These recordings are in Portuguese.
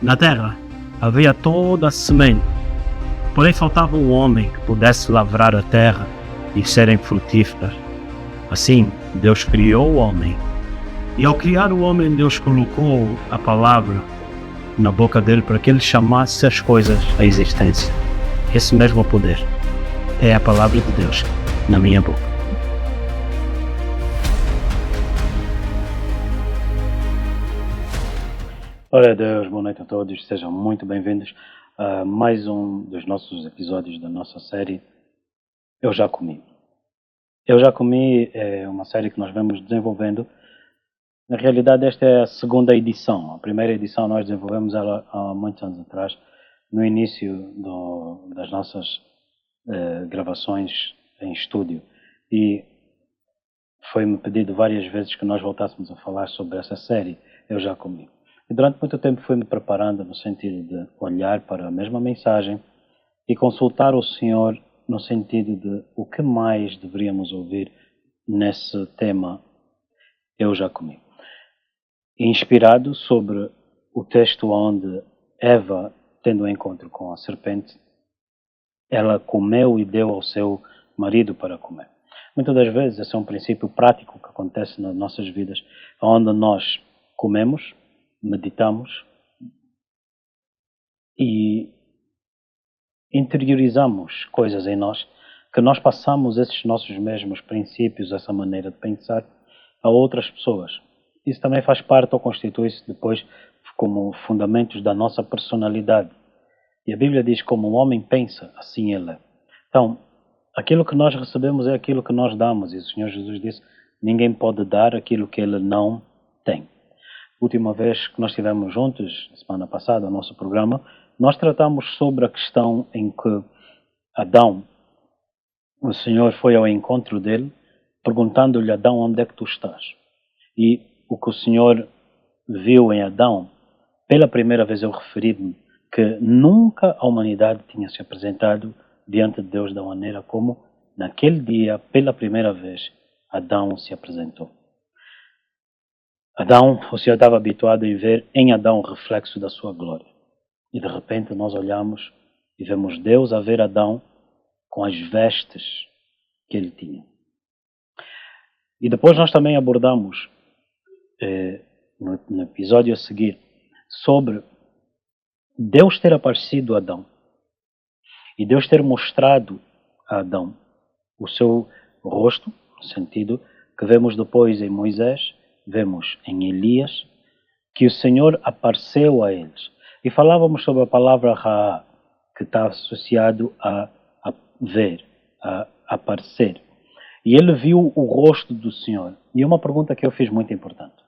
Na terra havia toda a semente, porém faltava um homem que pudesse lavrar a terra e serem frutíferas. Assim, Deus criou o homem. E ao criar o homem, Deus colocou a palavra na boca dele para que ele chamasse as coisas à existência. Esse mesmo poder é a palavra de Deus na minha boca. Ora Deus, boa noite a todos, sejam muito bem-vindos a mais um dos nossos episódios da nossa série Eu Já Comi. Eu Já Comi é uma série que nós vamos desenvolvendo. Na realidade, esta é a segunda edição. A primeira edição nós desenvolvemos ela há muitos anos atrás, no início das nossas gravações em estúdio. E foi-me pedido várias vezes que nós voltássemos a falar sobre essa série Eu Já Comi. E durante muito tempo fui-me preparando no sentido de olhar para a mesma mensagem e consultar o Senhor no sentido de o que mais deveríamos ouvir nesse tema Eu Já Comi. Inspirado sobre o texto onde Eva, tendo um encontro com a serpente, ela comeu e deu ao seu marido para comer. Muitas das vezes esse é um princípio prático que acontece nas nossas vidas, onde nós comemos, meditamos e interiorizamos coisas em nós, que nós passamos esses nossos mesmos princípios, essa maneira de pensar, a outras pessoas. Isso também faz parte ou constitui-se depois como fundamentos da nossa personalidade. E a Bíblia diz: como um homem pensa, assim ele é. Então, aquilo que nós recebemos é aquilo que nós damos. E o Senhor Jesus disse: ninguém pode dar aquilo que ele não tem. Última vez que nós estivemos juntos, na semana passada, no nosso programa, nós tratamos sobre a questão em que Adão, o Senhor foi ao encontro dele, perguntando-lhe: Adão, onde é que tu estás? E o que o Senhor viu em Adão, pela primeira vez eu referi-me que nunca a humanidade tinha se apresentado diante de Deus da maneira como, naquele dia, pela primeira vez, Adão se apresentou. Adão, o Senhor estava habituado em ver em Adão o reflexo da sua glória. E de repente nós olhamos e vemos Deus a ver Adão com as vestes que ele tinha. E depois nós também abordamos, no episódio a seguir, sobre Deus ter aparecido a Adão. E Deus ter mostrado a Adão o seu rosto, no sentido que vemos depois em Moisés, vemos em Elias, que o Senhor apareceu a eles. E falávamos sobre a palavra Ra'a, que está associado a ver, a aparecer. E ele viu o rosto do Senhor. E uma pergunta que eu fiz muito importante.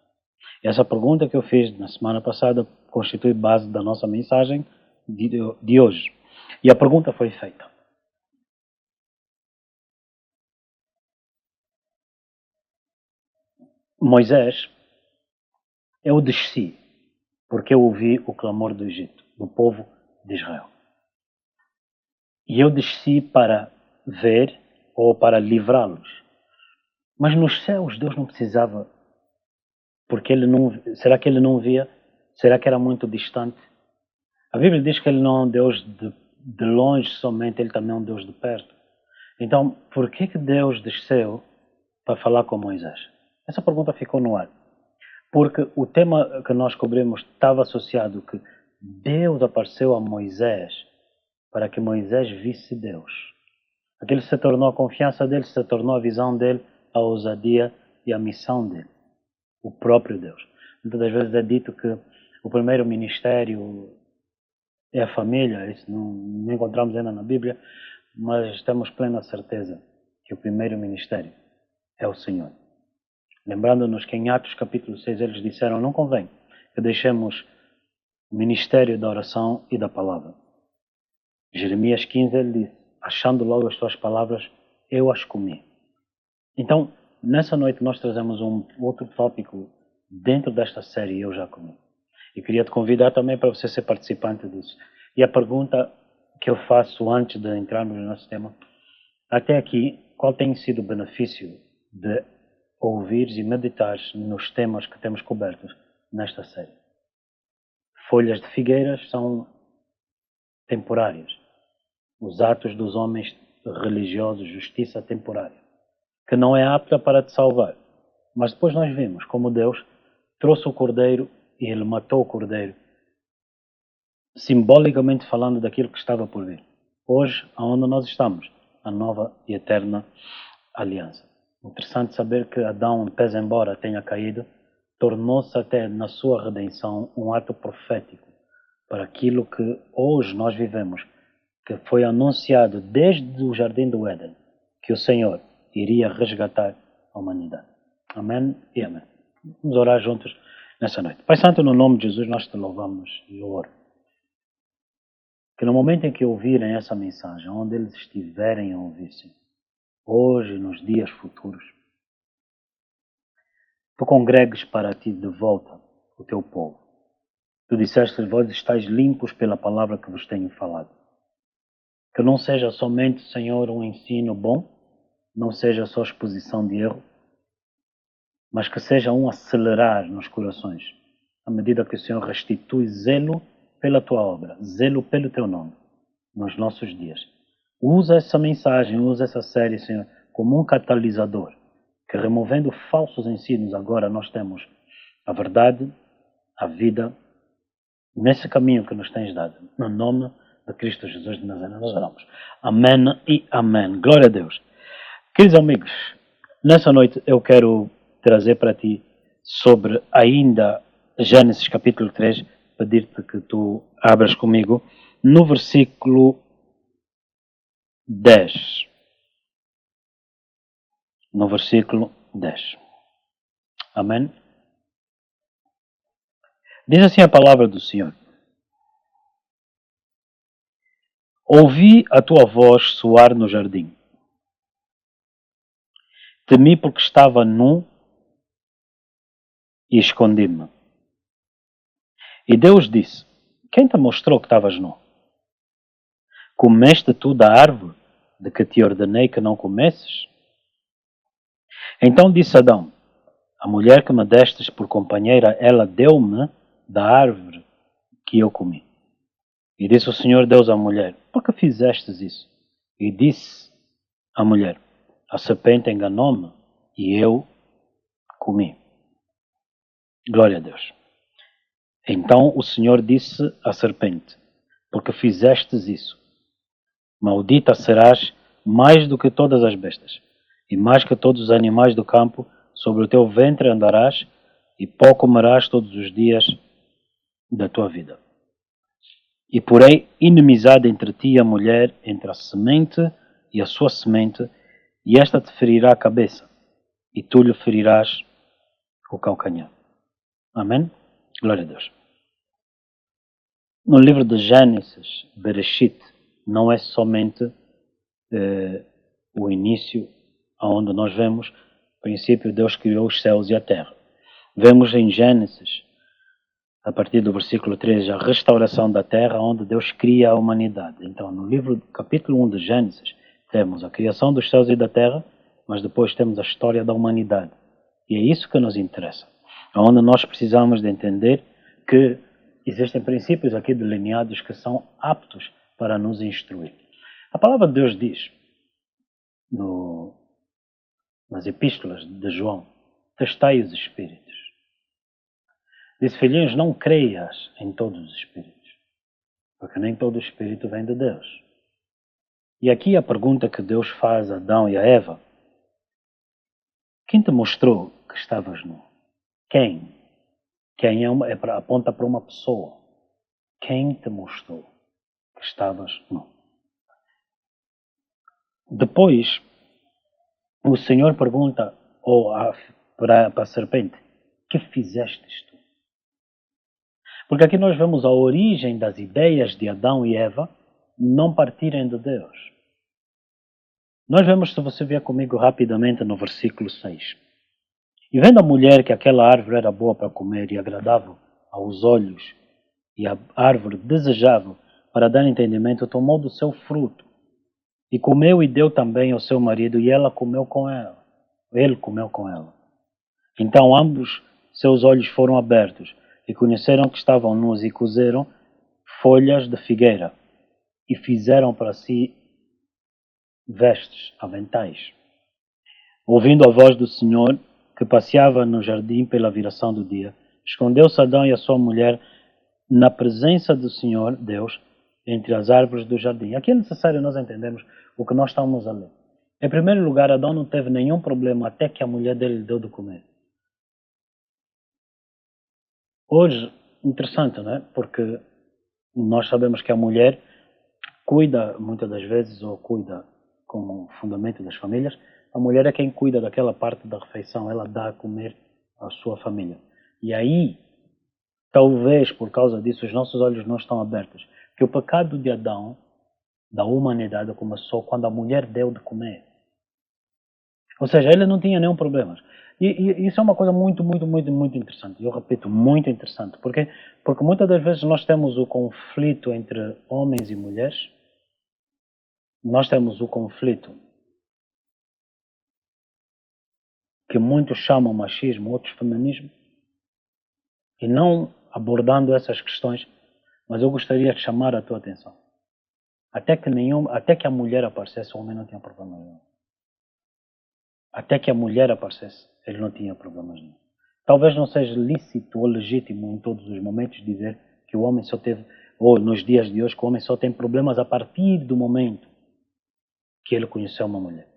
Essa pergunta que eu fiz na semana passada constitui base da nossa mensagem de hoje. E a pergunta foi feita: Moisés, eu desci porque eu ouvi o clamor do Egito, do povo de Israel. E eu desci para ver ou para livrá-los. Mas nos céus Deus não precisava, porque ele não, será que ele não via? Será que era muito distante? A Bíblia diz que ele não é um Deus de longe somente, ele também é um Deus de perto. Então, por que Deus desceu para falar com Moisés? Essa pergunta ficou no ar. Porque o tema que nós cobrimos estava associado que Deus apareceu a Moisés para que Moisés visse Deus. Aquilo se tornou a confiança dele, se tornou a visão dele, a ousadia e a missão dele. O próprio Deus. Muitas das vezes é dito que o primeiro ministério é a família, isso não encontramos ainda na Bíblia, mas temos plena certeza que o primeiro ministério é o Senhor. Lembrando-nos que em Atos capítulo 6 eles disseram: não convém que deixemos o ministério da oração e da palavra. Jeremias 15 ele diz: achando logo as tuas palavras, eu as comi. Então, nessa noite nós trazemos um outro tópico dentro desta série Eu Já Comi. E queria te convidar também para você ser participante disso. E a pergunta que eu faço antes de entrarmos no nosso tema: até aqui, qual tem sido o benefício de ouvires e meditares nos temas que temos cobertos nesta série? folhas de figueiras são temporárias. Os atos dos homens religiosos, justiça temporária, que não é apta para te salvar. Mas depois nós vimos como Deus trouxe o cordeiro e ele matou o cordeiro, simbolicamente falando daquilo que estava por vir. Hoje, aonde nós estamos, a nova e eterna aliança. Interessante saber que Adão, pese embora tenha caído, tornou-se até na sua redenção um ato profético para aquilo que hoje nós vivemos, que foi anunciado desde o Jardim do Éden, que o Senhor iria resgatar a humanidade. Amém e amém. Vamos orar juntos nessa noite. Pai Santo, no nome de Jesus, nós te louvamos e oro. Que no momento em que ouvirem essa mensagem, onde eles estiverem a ouvir-se, hoje e nos dias futuros, tu congregues para ti de volta o teu povo. Tu disseste, vós estáis limpos pela palavra que vos tenho falado. Que não seja somente, Senhor, um ensino bom, não seja só exposição de erro, mas que seja um acelerar nos corações, à medida que o Senhor restitui zelo pela tua obra, zelo pelo teu nome, nos nossos dias. Usa essa mensagem, usa essa série, Senhor, como um catalisador, que removendo falsos ensinos, agora nós temos a verdade, a vida, nesse caminho que nos tens dado. No nome de Cristo Jesus de Nazaré nós oramos. Amém e amém. Glória a Deus. Queridos amigos, nessa noite eu quero trazer para ti sobre ainda Gênesis capítulo 3, pedir-te que tu abras comigo no versículo 10. No versículo 10. Amém? Diz assim a palavra do Senhor. Ouvi a tua voz soar no jardim. Temi porque estava nu e escondi-me. E Deus disse, quem te mostrou que estavas nu? Comeste tu da árvore de que te ordenei que não comesses? Então disse Adão, a mulher que me destes por companheira, ela deu-me da árvore que eu comi. E disse o Senhor Deus à mulher, por que fizestes isso? E disse a mulher, a serpente enganou-me e eu comi. Glória a Deus. Então o Senhor disse à serpente, porque fizestes isso, maldita serás mais do que todas as bestas, e mais que todos os animais do campo, sobre o teu ventre andarás, e pó comerás todos os dias da tua vida. E porém inimizade entre ti e a mulher, entre a semente e a sua semente, e esta te ferirá a cabeça, e tu lhe ferirás o calcanhar. Amém? Glória a Deus. No livro de Gênesis, Bereshit, não é somente o início onde nós vemos, no princípio, Deus criou os céus e a terra. Vemos em Gênesis, a partir do versículo 13, a restauração da terra, onde Deus cria a humanidade. Então, no livro, capítulo 1 de Gênesis, temos a criação dos céus e da terra, mas depois temos a história da humanidade. E é isso que nos interessa. Onde nós precisamos de entender que existem princípios aqui delineados que são aptos para nos instruir. A palavra de Deus diz, nas epístolas de João, testai os espíritos. Diz, filhinhos, não creias em todos os espíritos, porque nem todo espírito vem de Deus. E aqui a pergunta que Deus faz a Adão e a Eva, quem te mostrou que estavas nu? Quem? Quem aponta para uma pessoa. Quem te mostrou que estavas nu? Depois, o Senhor pergunta para a serpente, que fizestes tu? Porque aqui nós vemos a origem das ideias de Adão e Eva não partirem de Deus. Nós vemos, se você vier comigo rapidamente, no versículo 6. E vendo a mulher que aquela árvore era boa para comer e agradável aos olhos, e a árvore desejável para dar entendimento, tomou do seu fruto, e comeu e deu também ao seu marido, e ela comeu com ela. Ele comeu com ela. Então ambos seus olhos foram abertos, e conheceram que estavam nus e cozeram folhas de figueira e fizeram para si vestes, aventais. Ouvindo a voz do Senhor, que passeava no jardim pela viração do dia, escondeu-se Adão e a sua mulher na presença do Senhor, Deus, entre as árvores do jardim. Aqui é necessário nós entendermos o que nós estamos a ler. Em primeiro lugar, Adão não teve nenhum problema até que a mulher dele lhe deu de comer. Hoje, interessante, não é? Porque nós sabemos que a mulher cuida, muitas das vezes, ou cuida como o fundamento das famílias, a mulher é quem cuida daquela parte da refeição, ela dá a comer à sua família. E aí, talvez por causa disso, os nossos olhos não estão abertos. Que o pecado de Adão, da humanidade, começou quando a mulher deu de comer. Ou seja, ele não tinha nenhum problema. E isso é uma coisa muito interessante. Eu repito, muito interessante. Porque muitas das vezes nós temos o conflito entre homens e mulheres. Nós temos o conflito que muitos chamam machismo, outros feminismo. E não abordando essas questões, mas eu gostaria de chamar a tua atenção. Até que a mulher aparecesse, o homem não tinha problema nenhum. Até que a mulher aparecesse, ele não tinha problemas nenhum. Talvez não seja lícito ou legítimo em todos os momentos dizer que o homem só teve, ou nos dias de hoje, que o homem só tem problemas a partir do momento que ele conheceu uma mulher.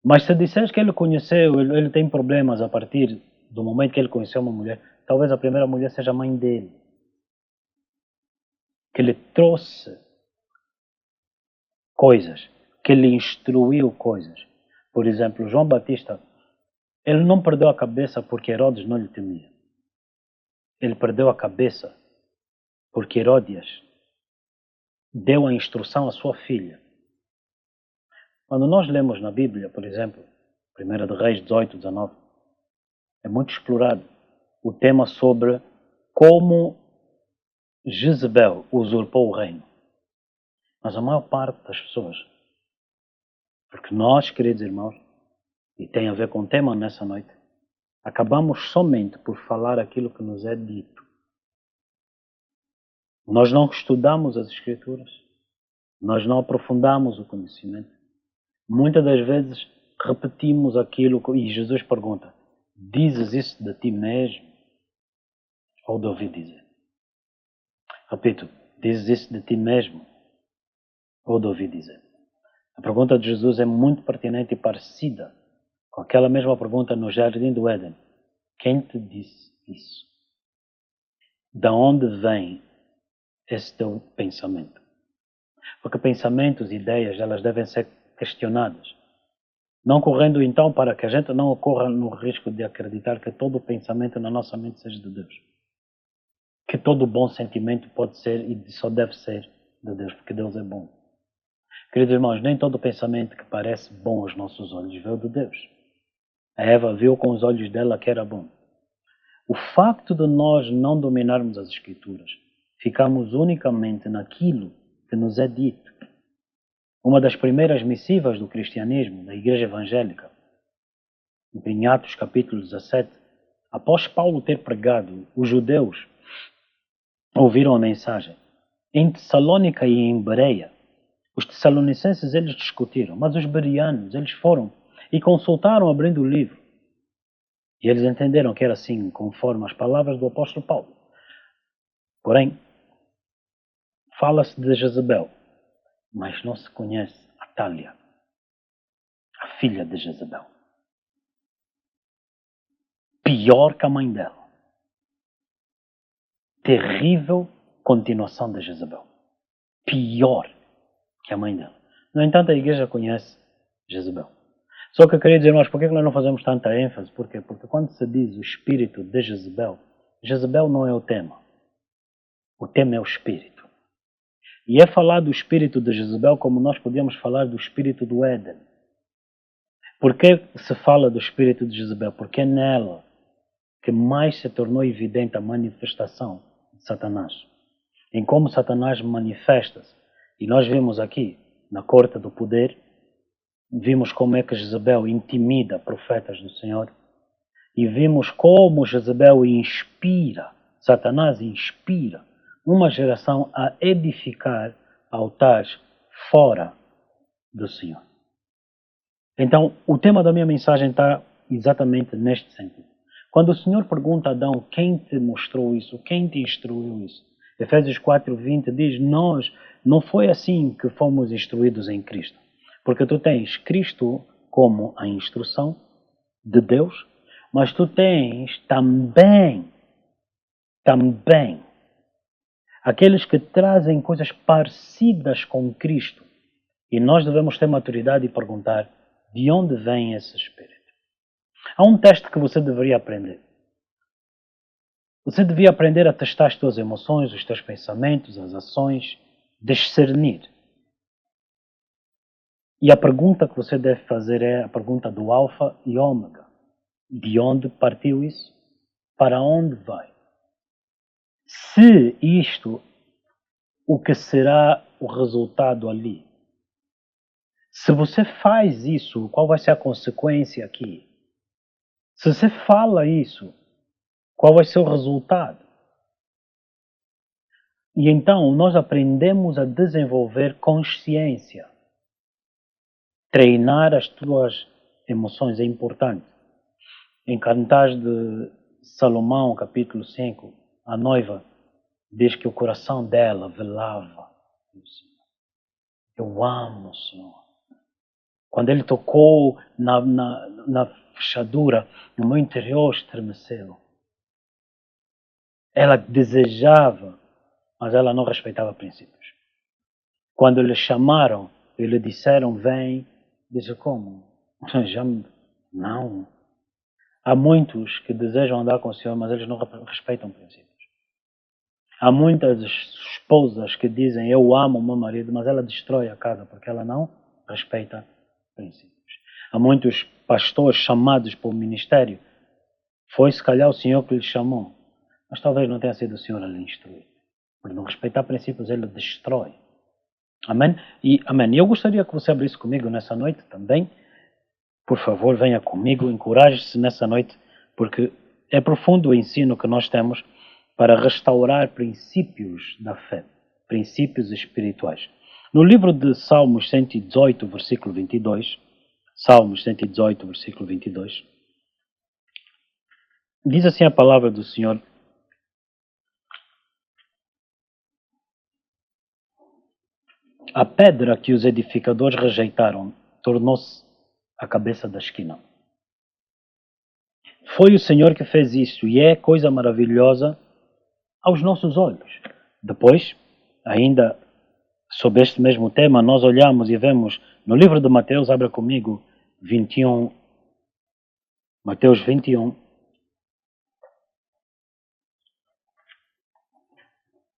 Mas se disseres que ele conheceu, ele tem problemas a partir do momento que ele conheceu uma mulher, talvez a primeira mulher seja a mãe dele. Que lhe trouxe coisas, que lhe instruiu coisas. Por exemplo, João Batista, ele não perdeu a cabeça porque Herodes não lhe temia. Ele perdeu a cabeça porque Heródias deu a instrução à sua filha. Quando nós lemos na Bíblia, por exemplo, 1 de Reis 18, 19, é muito explorado o tema sobre como Jezebel usurpou o reino. Mas a maior parte das pessoas, porque nós, queridos irmãos, e tem a ver com o tema nessa noite, acabamos somente por falar aquilo que nos é dito. Nós não estudamos as Escrituras, nós não aprofundamos o conhecimento. Muitas das vezes repetimos aquilo e Jesus pergunta: dizes isso de ti mesmo ou de ouvir dizer? Repito, dizes isso de ti mesmo ou de ouvir dizer? A pergunta de Jesus é muito pertinente e parecida com aquela mesma pergunta no Jardim do Éden. Quem te disse isso? Da onde vem esse teu pensamento? Porque pensamentos e ideias, elas devem ser questionadas. Não correndo então para que a gente não ocorra no risco de acreditar que todo pensamento na nossa mente seja de Deus. Que todo bom sentimento pode ser e só deve ser de Deus, porque Deus é bom. Queridos irmãos, nem todo pensamento que parece bom aos nossos olhos veio de Deus. A Eva viu com os olhos dela que era bom. O facto de nós não dominarmos as Escrituras, ficamos unicamente naquilo que nos é dito. Uma das primeiras missivas do cristianismo, da Igreja Evangélica, em Atos capítulo 17, após Paulo ter pregado, os judeus ouviram a mensagem. Em Tessalônica e em Bereia, os tessalonicenses eles discutiram, mas os bereanos eles foram e consultaram abrindo o livro. E eles entenderam que era assim, conforme as palavras do apóstolo Paulo. Porém, fala-se de Jezabel, mas não se conhece Atália, a filha de Jezabel. Pior que a mãe dela. Terrível continuação de Jezabel. Pior que a mãe dela. No entanto, a igreja conhece Jezabel. Só que, queridos irmãos, por que nós não fazemos tanta ênfase? Por quê? Porque quando se diz o espírito de Jezabel, Jezabel não é o tema. O tema é o espírito. E é falar do espírito de Jezabel como nós podíamos falar do espírito do Éden. Por que se fala do espírito de Jezabel? Porque é nela que mais se tornou evidente a manifestação de Satanás. Em como Satanás manifesta-se. E nós vimos aqui, na corte do poder, vimos como é que Jezabel intimida profetas do Senhor. E vimos como Jezebel inspira, Satanás inspira uma geração a edificar altares fora do Senhor. Então, o tema da minha mensagem está exatamente neste sentido. Quando o Senhor pergunta a Adão, quem te mostrou isso? Quem te instruiu isso? Efésios 4:20 diz, nós não foi assim que fomos instruídos em Cristo. Porque tu tens Cristo como a instrução de Deus, mas tu tens também aqueles que trazem coisas parecidas com Cristo. E nós devemos ter maturidade e perguntar, de onde vem esse Espírito? Há um teste que você deveria aprender. Você devia aprender a testar as tuas emoções, os teus pensamentos, as ações, discernir. E a pergunta que você deve fazer é a pergunta do alfa e ômega. De onde partiu isso? Para onde vai? Se isto, o que será o resultado ali? Se você faz isso, qual vai ser a consequência aqui? Se você fala isso, qual vai ser o resultado? E então nós aprendemos a desenvolver consciência. Treinar as tuas emoções é importante. Em Cantares de Salomão, capítulo 5, a noiva diz que o coração dela velava no Senhor. Eu amo o Senhor. Quando ele tocou na fechadura, o meu interior estremeceu. Ela desejava, mas ela não respeitava princípios. Quando lhe chamaram e lhe disseram, vem, disse, como? Não. Há muitos que desejam andar com o Senhor, mas eles não respeitam princípios. Há muitas esposas que dizem, eu amo o meu marido, mas ela destrói a casa porque ela não respeita princípios. Há muitos pastores chamados para o ministério. Foi se calhar o Senhor que lhe chamou, mas talvez não tenha sido o Senhor a lhe instruir. Por não respeitar princípios, ele destrói. Amém? E eu gostaria que você abrisse comigo nessa noite também. Por favor, venha comigo, encoraje-se nessa noite, porque é profundo o ensino que nós temos para restaurar princípios da fé, princípios espirituais. No livro de Salmos 118, versículo 22, Salmos 118, versículo 22, diz assim a palavra do Senhor, a pedra que os edificadores rejeitaram tornou-se a cabeça da esquina. Foi o Senhor que fez isso e é coisa maravilhosa aos nossos olhos. Depois, ainda sobre este mesmo tema, nós olhamos e vemos no livro de Mateus, abra comigo, 21, Mateus 21,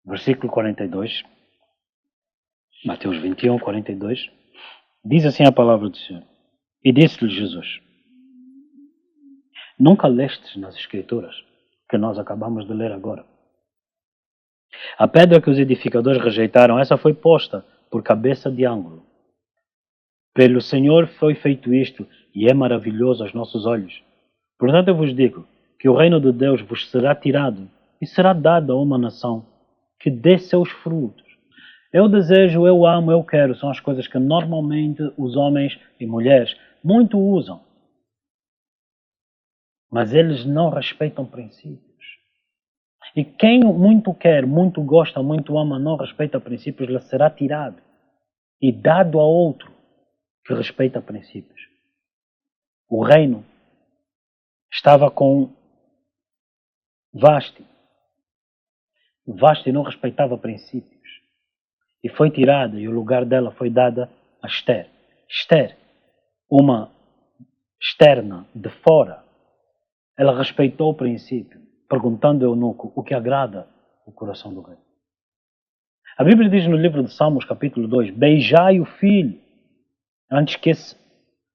versículo 42. Mateus 21, 42. Diz assim a palavra do Senhor. E disse-lhe Jesus, nunca lestes nas Escrituras, que nós acabamos de ler agora. A pedra que os edificadores rejeitaram, essa foi posta por cabeça de ângulo. Pelo Senhor foi feito isto, e é maravilhoso aos nossos olhos. Portanto eu vos digo, que o reino de Deus vos será tirado, e será dado a uma nação que dê seus frutos. Eu desejo, eu amo, eu quero, são as coisas que normalmente os homens e mulheres muito usam. Mas eles não respeitam princípios. E quem muito quer, muito gosta, muito ama, não respeita princípios, lhe será tirado e dado a outro que respeita princípios. O reino estava com Vasti. Vasti não respeitava princípios. E foi tirada, e o lugar dela foi dada a Esther. Esther, uma externa, de fora, ela respeitou o princípio, perguntando ao eunuco o que agrada o coração do rei. A Bíblia diz no livro de Salmos, capítulo 2, beijai o filho, antes que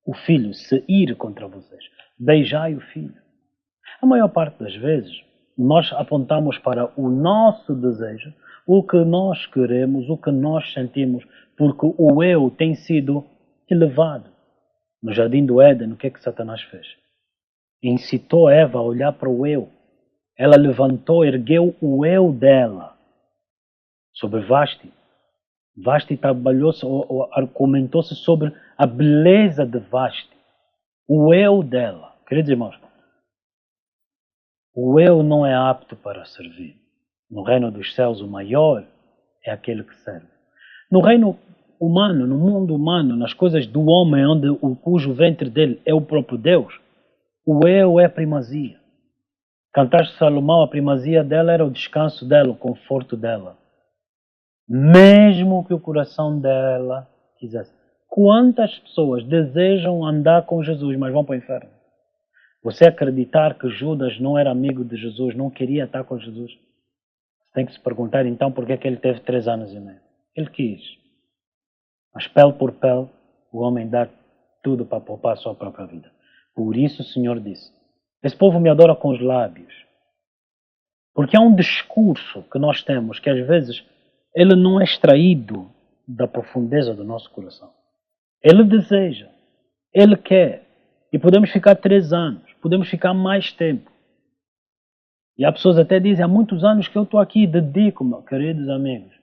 o filho se ire contra vocês. Beijai o filho. A maior parte das vezes, nós apontamos para o nosso desejo, o que nós queremos, o que nós sentimos, porque o eu tem sido elevado. No jardim do Éden, o que é que Satanás fez? incitou Eva a olhar para o eu. Ela levantou, ergueu o eu dela sobre Vasti. Vasti trabalhou-se, ou argumentou-se sobre a beleza de Vasti. O eu dela. Queridos irmãos, o eu não é apto para servir. No reino dos céus, o maior é aquele que serve. No reino humano, no mundo humano, nas coisas do homem, cujo ventre dele é o próprio Deus, o eu é a primazia. Cantares de Salomão, a primazia dela era o descanso dela, o conforto dela. Mesmo que o coração dela quisesse. Quantas pessoas desejam andar com Jesus, mas vão para o inferno? Você acreditar que Judas não era amigo de Jesus, não queria estar com Jesus? Você tem que se perguntar então por que é que ele teve 3 anos e meio. Ele quis. Mas pele por pele, o homem dá tudo para poupar a sua própria vida. Por isso o Senhor disse, esse povo me adora com os lábios. Porque há um discurso que nós temos que às vezes ele não é extraído da profundeza do nosso coração. Ele deseja, ele quer. E podemos ficar 3 anos, podemos ficar mais tempo. E há pessoas até dizem, há muitos anos que eu estou aqui, dedico-me, queridos amigos.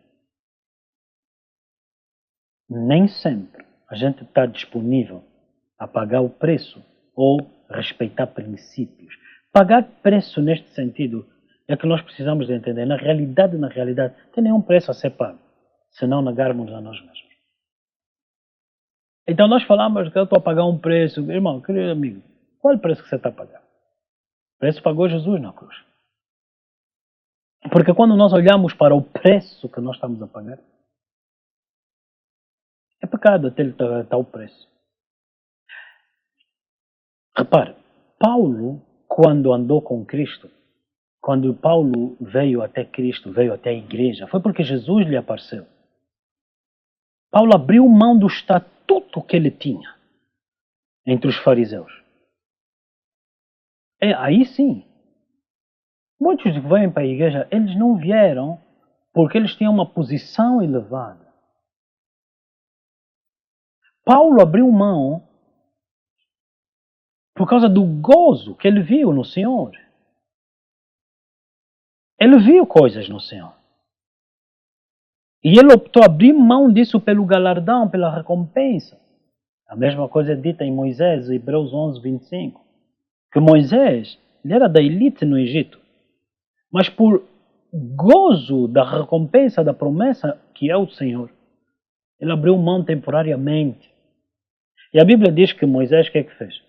Nem sempre a gente está disponível a pagar o preço ou respeitar princípios. Pagar preço neste sentido é que nós precisamos de entender. Na realidade, não tem nenhum preço a ser pago, se não negarmos a nós mesmos. Então nós falamos que eu estou a pagar um preço. Irmão, querido amigo, qual é o preço que você está a pagar? O preço pagou Jesus na cruz. Porque quando nós olhamos para o preço que nós estamos a pagar, é pecado até ele tal preço. Repare, Paulo, quando andou com Cristo, quando Paulo veio até Cristo, veio até a igreja, foi porque Jesus lhe apareceu. Paulo abriu mão do estatuto que ele tinha entre os fariseus. Aí sim. Muitos que vêm para a igreja, eles não vieram porque eles tinham uma posição elevada. Paulo abriu mão por causa do gozo que ele viu no Senhor. Ele viu coisas no Senhor. E ele optou a abrir mão disso pelo galardão, pela recompensa. A mesma coisa é dita em Moisés, Hebreus 11, 25. Que Moisés, ele era da elite no Egito. Mas por gozo da recompensa, da promessa que é o Senhor, ele abriu mão temporariamente. E a Bíblia diz que Moisés, o que é que fez?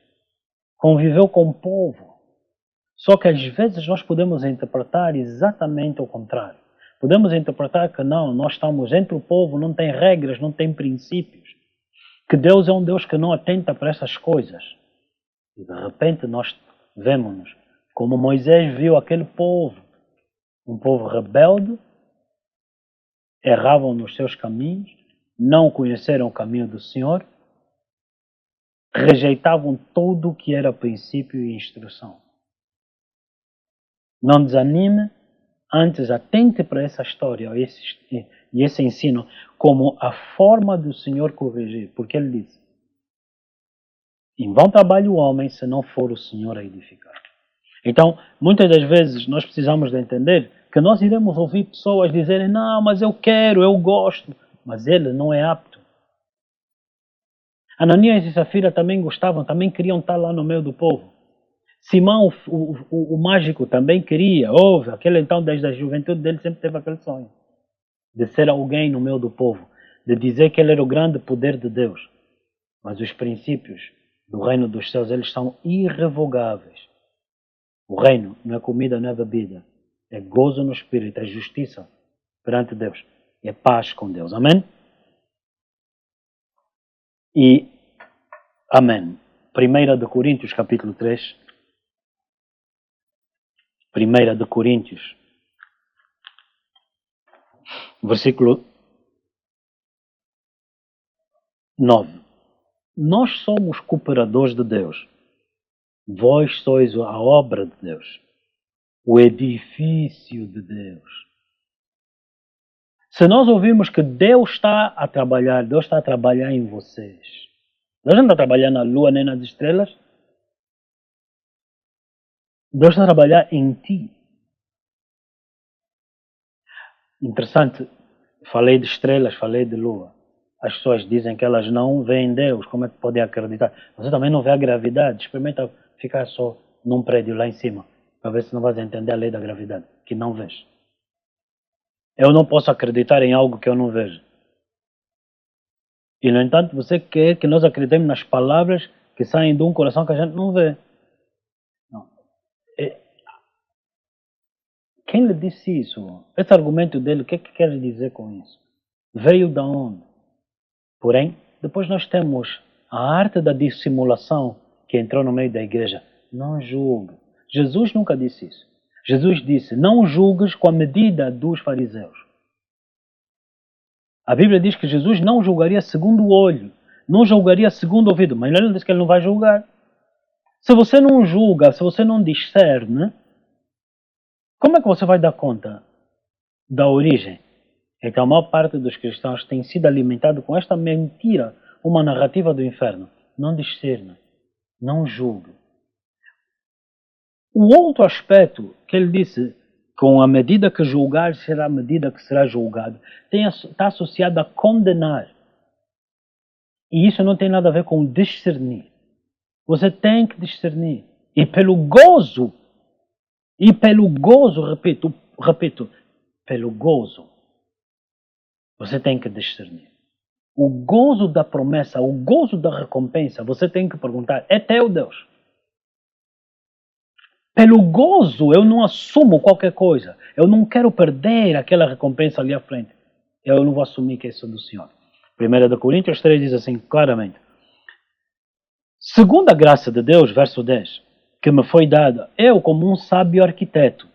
Conviveu com o povo. Só que às vezes nós podemos interpretar exatamente o contrário. Podemos interpretar que não, nós estamos entre o povo, não tem regras, não tem princípios. Que Deus é um Deus que não atenta para essas coisas. E de repente nós vemos-nos como Moisés viu aquele povo. Um povo rebelde, erravam nos seus caminhos, não conheceram o caminho do Senhor, rejeitavam tudo o que era princípio e instrução. Não desanime, antes atente para essa história e esse ensino como a forma do Senhor corrigir, porque Ele disse, em vão trabalha o homem se não for o Senhor a edificar. Então, muitas das vezes nós precisamos de entender que nós iremos ouvir pessoas dizerem, não, mas eu quero, eu gosto, mas ele não é apto. Ananias e Safira também gostavam, também queriam estar lá no meio do povo. Simão, o mágico, também queria, aquele então, desde a juventude dele, sempre teve aquele sonho de ser alguém no meio do povo, de dizer que ele era o grande poder de Deus. Mas os princípios do reino dos céus, eles são irrevogáveis. O reino não é comida, não é bebida. É gozo no Espírito, é justiça perante Deus. É paz com Deus. Amém? E, amém. 1 de Coríntios, capítulo 3. 1 de Coríntios, versículo 9. Nós somos cooperadores de Deus. Vós sois a obra de Deus. O edifício de Deus. Se nós ouvirmos que Deus está a trabalhar em vocês. Deus não está a trabalhar na lua nem nas estrelas. Deus está a trabalhar em ti. Interessante, falei de estrelas, falei de lua. As pessoas dizem que elas não veem Deus, como é que podem acreditar? Você também não vê a gravidade, experimenta ficar só num prédio lá em cima, para ver se não vais entender a lei da gravidade, que não vês. Eu não posso acreditar em algo que eu não vejo. E, no entanto, você quer que nós acreditemos nas palavras que saem de um coração que a gente não vê. Não. Quem lhe disse isso? Esse argumento dele, o que é que quer dizer com isso? Veio da onde? Porém, depois nós temos a arte da dissimulação que entrou no meio da igreja. Não julgue. Jesus nunca disse isso. Jesus disse, não julgues com a medida dos fariseus. A Bíblia diz que Jesus não julgaria segundo o olho, não julgaria segundo o ouvido, mas ele diz que ele não vai julgar. Se você não julga, se você não discerne, como é que você vai dar conta da origem? Então a maior parte dos cristãos tem sido alimentado com esta mentira, uma narrativa do inferno. Não discerne, não julgue. O outro aspecto que ele disse, com a medida que julgar será a medida que será julgado, está associado a condenar. E isso não tem nada a ver com discernir. Você tem que discernir. E pelo gozo, repito, pelo gozo, você tem que discernir. O gozo da promessa, o gozo da recompensa, você tem que perguntar, é teu Deus? Pelo gozo, eu não assumo qualquer coisa. Eu não quero perder aquela recompensa ali à frente. Eu não vou assumir que isso é do Senhor. 1 Coríntios 3 diz assim, claramente. Segundo a graça de Deus, verso 10, que me foi dada, eu como um sábio arquiteto,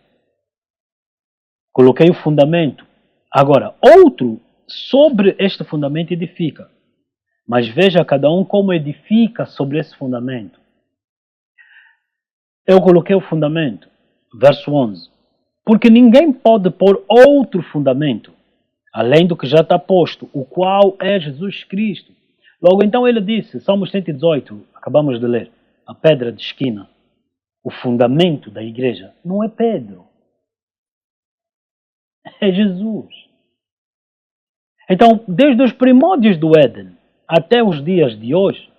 coloquei o fundamento. Agora, outro sobre este fundamento edifica. Mas veja cada um como edifica sobre esse fundamento. Eu coloquei o fundamento, verso 11, porque ninguém pode pôr outro fundamento, além do que já está posto, o qual é Jesus Cristo. Logo então ele disse, Salmos 118, acabamos de ler, a pedra de esquina, o fundamento da igreja, não é Pedro, é Jesus. Então, desde os primórdios do Éden até os dias de hoje,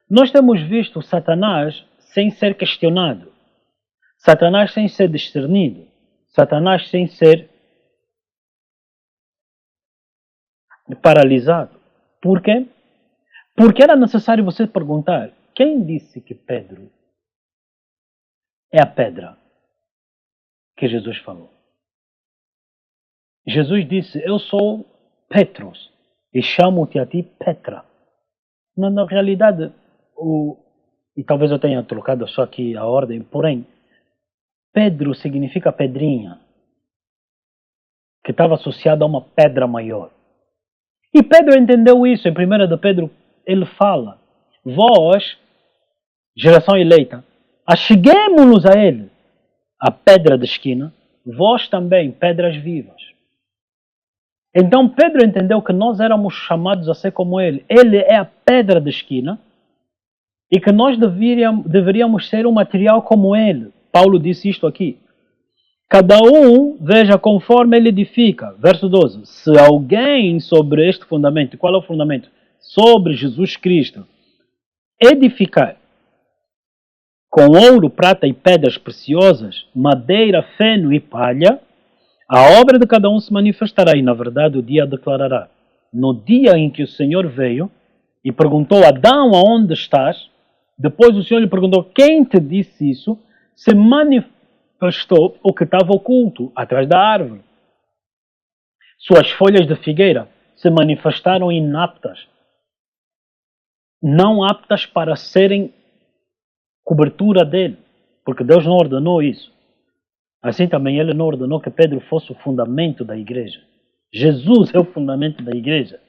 nós temos visto Satanás sem ser questionado. Satanás sem ser discernido. Satanás sem ser paralisado. Por quê? Porque era necessário você perguntar, quem disse que Pedro é a pedra que Jesus falou? Jesus disse, eu sou Petros e chamo-te a ti Petra. Na realidade, e talvez eu tenha trocado só aqui a ordem, porém, Pedro significa pedrinha, que estava associado a uma pedra maior. E Pedro entendeu isso. Em 1 de Pedro, ele fala, vós, geração eleita, acheguemo-nos a ele, a pedra de esquina, vós também, pedras vivas. Então Pedro entendeu que nós éramos chamados a ser como ele. Ele é a pedra de esquina e que nós deveríamos ser um material como ele. Paulo disse isto aqui. Cada um veja conforme ele edifica. Verso 12. Se alguém sobre este fundamento, qual é o fundamento? Sobre Jesus Cristo, edificar com ouro, prata e pedras preciosas, madeira, feno e palha, a obra de cada um se manifestará e, na verdade, o dia declarará. No dia em que o Senhor veio e perguntou a Adão, aonde estás? Depois o Senhor lhe perguntou, quem te disse isso? Se manifestou o que estava oculto atrás da árvore. Suas folhas de figueira se manifestaram inaptas, não aptas para serem cobertura dele, porque Deus não ordenou isso. Assim também ele não ordenou que Pedro fosse o fundamento da igreja. Jesus é o fundamento da igreja.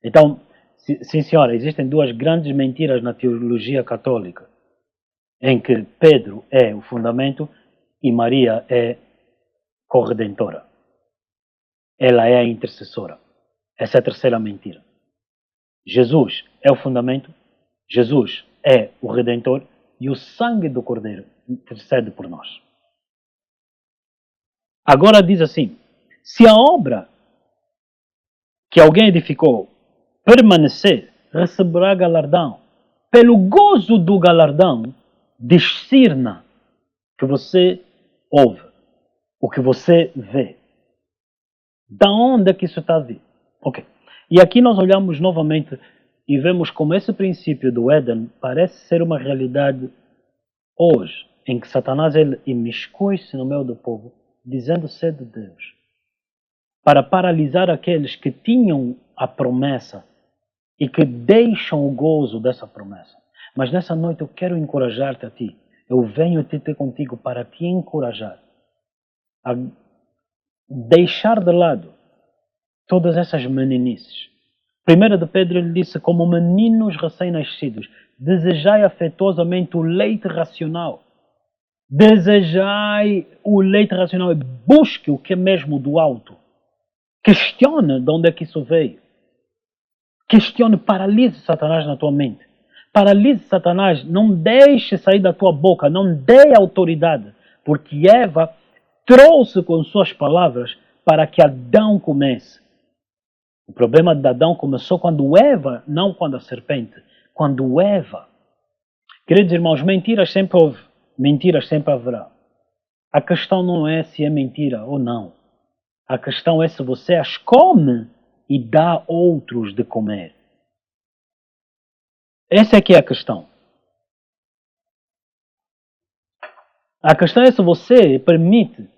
Então, sim senhora, existem duas grandes mentiras na teologia católica, em que Pedro é o fundamento e Maria é corredentora. Ela é a intercessora. Essa é a terceira mentira. Jesus é o fundamento, Jesus é o Redentor e o sangue do Cordeiro intercede por nós. Agora diz assim, se a obra que alguém edificou permanecer, receberá galardão. Pelo gozo do galardão, discirna que você ouve, o que você vê. Da onde é que isso está a vir? Ok. E aqui nós olhamos novamente e vemos como esse princípio do Éden parece ser uma realidade hoje, em que Satanás ele imiscui-se no meio do povo, dizendo ser de Deus, para paralisar aqueles que tinham a promessa e que deixam o gozo dessa promessa. Mas nessa noite eu quero encorajar-te a ti. Eu venho ter contigo para te encorajar a deixar de lado todas essas meninices. Primeiro de Pedro ele disse, como meninos recém-nascidos, desejai afetuosamente o leite racional. Desejai o leite racional e busque o que é mesmo do alto. Questione de onde é que isso veio. Questione, paralise Satanás na tua mente. Paralise Satanás, não deixe sair da tua boca, não dê autoridade, porque Eva trouxe com suas palavras para que Adão comece. O problema de Adão começou quando Eva, não quando a serpente, quando Eva. Queridos irmãos, mentiras sempre houve, mentiras sempre haverá. A questão não é se é mentira ou não. A questão é se você as come e dá outros de comer. Essa é que é a questão. A questão é se você permite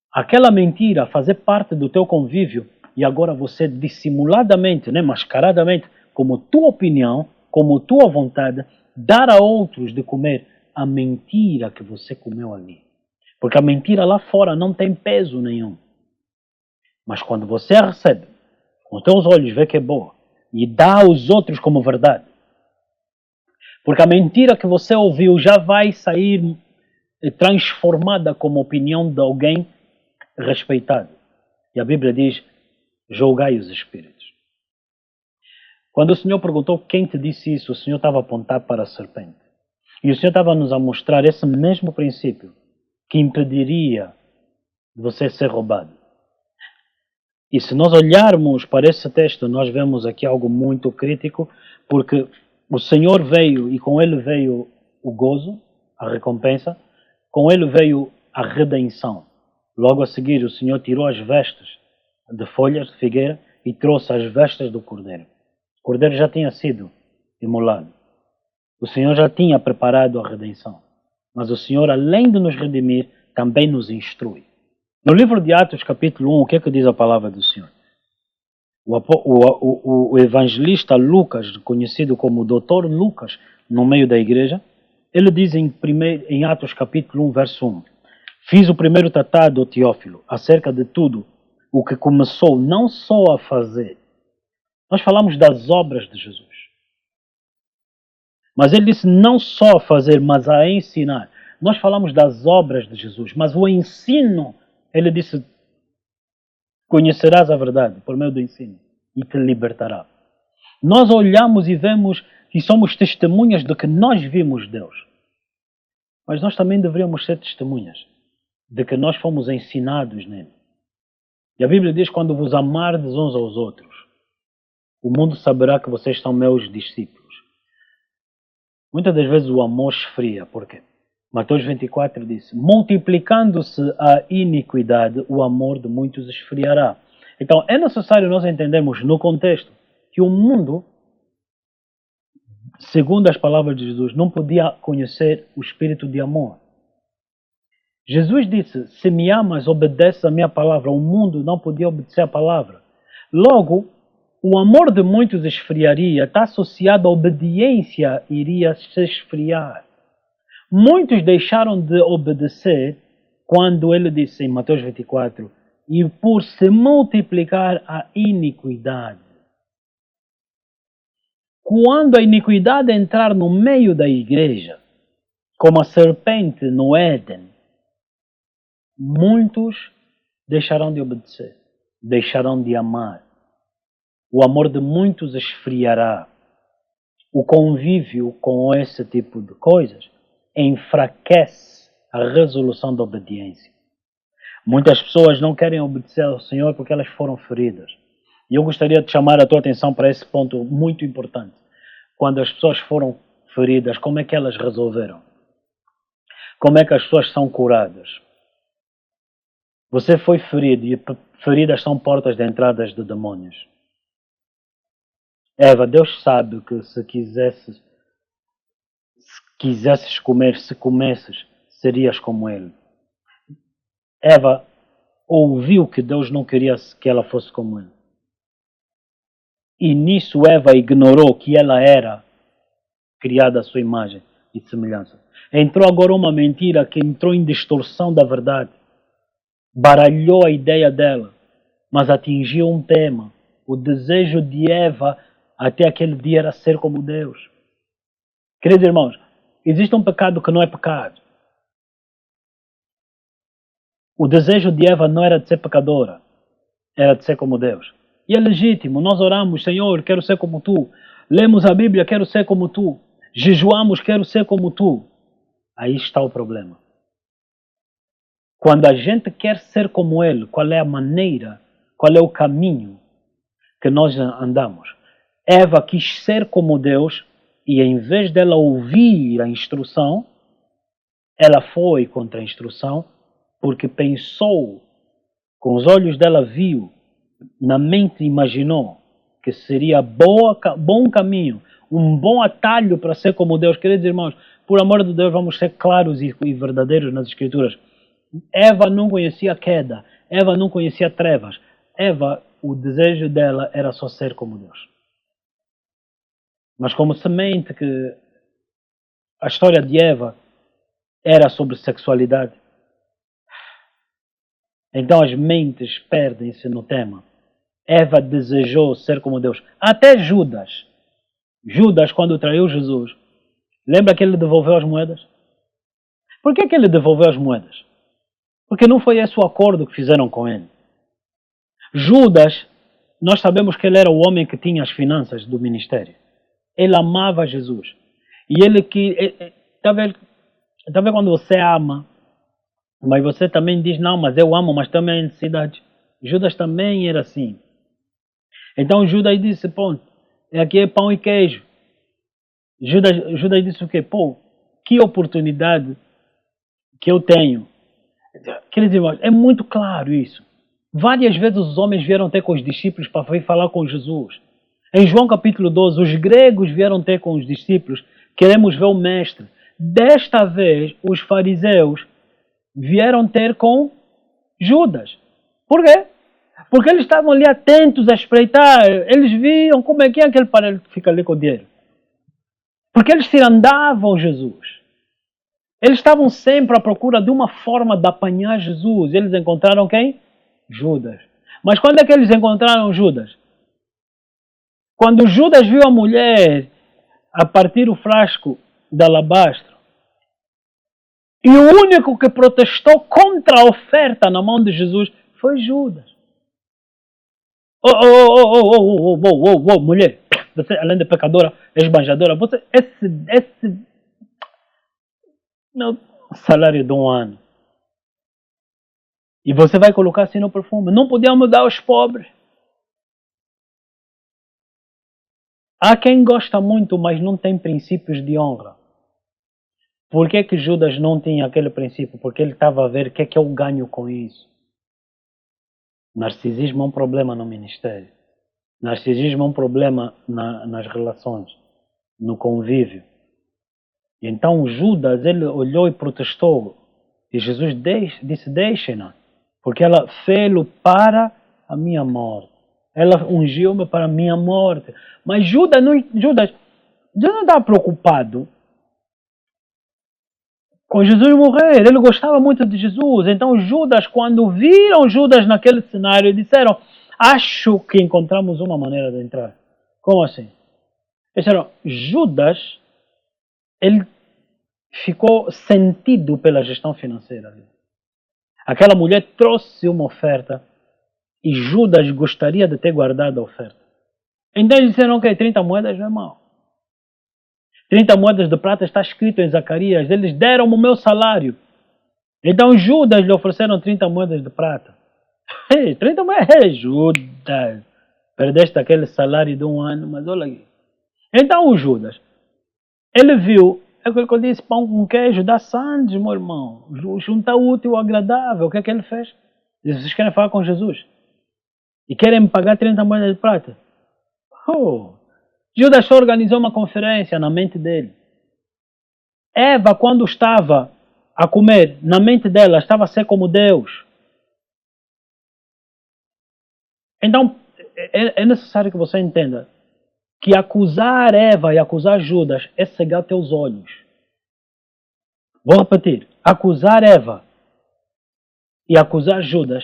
aquela mentira fazer parte do teu convívio e agora você dissimuladamente, mascaradamente, como tua opinião, como tua vontade, dar a outros de comer a mentira que você comeu ali. Porque a mentira lá fora não tem peso nenhum. Mas quando você a recebe, com os teus olhos vê que é boa e dá aos outros como verdade. Porque a mentira que você ouviu já vai sair transformada como opinião de alguém respeitado. E a Bíblia diz, julgai os espíritos. Quando o Senhor perguntou quem te disse isso, o Senhor estava a apontar para a serpente. E o Senhor estava nos a mostrar esse mesmo princípio que impediria de você ser roubado. E se nós olharmos para esse texto, nós vemos aqui algo muito crítico, porque o Senhor veio e com ele veio o gozo, a recompensa, com ele veio a redenção. Logo a seguir o Senhor tirou as vestes de folhas de figueira e trouxe as vestes do cordeiro. O cordeiro já tinha sido imolado. O Senhor já tinha preparado a redenção. Mas o Senhor, além de nos redimir, também nos instrui. No livro de Atos, capítulo 1, o que é que diz a palavra do Senhor? O evangelista Lucas, conhecido como Dr. Lucas, no meio da igreja, ele diz em Atos, capítulo 1, verso 1, fiz o primeiro tratado, ó Teófilo, acerca de tudo o que começou não só a fazer. Nós falamos das obras de Jesus. Mas ele disse não só a fazer, mas a ensinar. Nós falamos das obras de Jesus, mas o ensino, ele disse, conhecerás a verdade por meio do ensino e te libertará. Nós olhamos e vemos e somos testemunhas de que nós vimos Deus. Mas nós também deveríamos ser testemunhas de que nós fomos ensinados nele. E a Bíblia diz, quando vos amardes uns aos outros, o mundo saberá que vocês são meus discípulos. Muitas das vezes o amor esfria. Por quê? Mateus 24 disse, multiplicando-se a iniquidade, o amor de muitos esfriará. Então é necessário nós entendermos no contexto que o mundo, segundo as palavras de Jesus, não podia conhecer o espírito de amor. Jesus disse, se me amas, obedeces a minha palavra. O mundo não podia obedecer a palavra. Logo, o amor de muitos esfriaria, está associado à obediência, iria se esfriar. Muitos deixaram de obedecer quando ele disse em Mateus 24, e por se multiplicar a iniquidade. Quando a iniquidade entrar no meio da igreja, como a serpente no Éden, muitos deixarão de obedecer, deixarão de amar. O amor de muitos esfriará. O convívio com esse tipo de coisas enfraquece a resolução da obediência. Muitas pessoas não querem obedecer ao Senhor porque elas foram feridas. E eu gostaria de chamar a tua atenção para esse ponto muito importante. Quando as pessoas foram feridas, como é que elas resolveram? Como é que as pessoas são curadas? Você foi ferido e feridas são portas de entradas de demônios. Eva, Deus sabe que se quisesses comer, se comesses, serias como Ele. Eva ouviu que Deus não queria que ela fosse como Ele. E nisso Eva ignorou que ela era criada à sua imagem e semelhança. Entrou agora uma mentira que entrou em distorção da verdade. Baralhou a ideia dela, mas atingiu um tema. O desejo de Eva até aquele dia era ser como Deus. Queridos irmãos, existe um pecado que não é pecado. O desejo de Eva não era de ser pecadora, era de ser como Deus. E é legítimo, nós oramos, Senhor, quero ser como Tu. Lemos a Bíblia, quero ser como Tu. Jejuamos, quero ser como Tu. Aí está o problema. Quando a gente quer ser como Ele, qual é a maneira, qual é o caminho que nós andamos? Eva quis ser como Deus e em vez dela ouvir a instrução, ela foi contra a instrução porque pensou, com os olhos dela viu, na mente imaginou que seria bom caminho, um bom atalho para ser como Deus. Queridos irmãos, por amor de Deus, vamos ser claros e verdadeiros nas Escrituras. Eva não conhecia a queda, Eva não conhecia trevas. Eva, o desejo dela era só ser como Deus. Mas como semente que a história de Eva era sobre sexualidade, então as mentes perdem-se no tema. Eva desejou ser como Deus. Até Judas. Judas, quando traiu Jesus, lembra que ele devolveu as moedas? Por que ele devolveu as moedas? Porque não foi esse o acordo que fizeram com ele. Judas, nós sabemos que ele era o homem que tinha as finanças do ministério. Ele amava Jesus. E ele que... Está vendo quando você ama, mas você também diz, não, mas eu amo, mas também há necessidade. Judas também era assim. Então Judas disse, pô, aqui é pão e queijo. Judas disse o quê? Pô, que oportunidade que eu tenho. Queridos irmãos, é muito claro isso. Várias vezes os homens vieram ter com os discípulos para vir falar com Jesus. Em João capítulo 12, os gregos vieram ter com os discípulos, queremos ver o mestre. Desta vez, os fariseus vieram ter com Judas. Por quê? Porque eles estavam ali atentos a espreitar. Eles viam como é que é aquele parelho que fica ali com o dinheiro. Porque eles se andavam Jesus. Eles estavam sempre à procura de uma forma de apanhar Jesus. Eles encontraram quem? Judas. Mas quando é que eles encontraram Judas? Quando Judas viu a mulher a partir o frasco de alabastro, e o único que protestou contra a oferta na mão de Jesus foi Judas. Mulher, você além de pecadora, esbanjadora, você, esse meu salário de um ano. E você vai colocar assim no perfume. Não podíamos dar aos pobres. Há quem gosta muito, mas não tem princípios de honra. Por que Judas não tinha aquele princípio? Porque ele estava a ver o que é que eu ganho com isso. Narcisismo é um problema no ministério. Narcisismo é um problema nas relações, no convívio. E então Judas, ele olhou e protestou. E Jesus disse, deixem-na, porque ela fez-lo para a minha morte. Ela ungiu-me para a minha morte. Mas Judas não estava preocupado com Jesus morrer. Ele gostava muito de Jesus. Então Judas, quando viram Judas naquele cenário, disseram, acho que encontramos uma maneira de entrar. Como assim? Eles disseram, Judas, ele ficou sentido pela gestão financeira. Aquela mulher trouxe uma oferta e Judas gostaria de ter guardado a oferta. Então eles disseram, ok, 30 moedas não é mal. 30 moedas de prata está escrito em Zacarias, eles deram o meu salário. Então Judas lhe ofereceram 30 moedas de prata. 30 moedas, Judas, perdeste aquele salário de um ano, mas olha aqui. Então o Judas, ele viu, é aquilo que eu disse, pão com queijo, dá sandes, meu irmão. Junta útil ao agradável. O que é que ele fez? Disse, vocês querem falar com Jesus? E querem me pagar 30 moedas de prata? Judas só organizou uma conferência na mente dele. Eva, quando estava a comer, na mente dela, estava a ser como Deus. Então, é necessário que você entenda que acusar Eva e acusar Judas é cegar teus olhos. Vou repetir. Acusar Eva e acusar Judas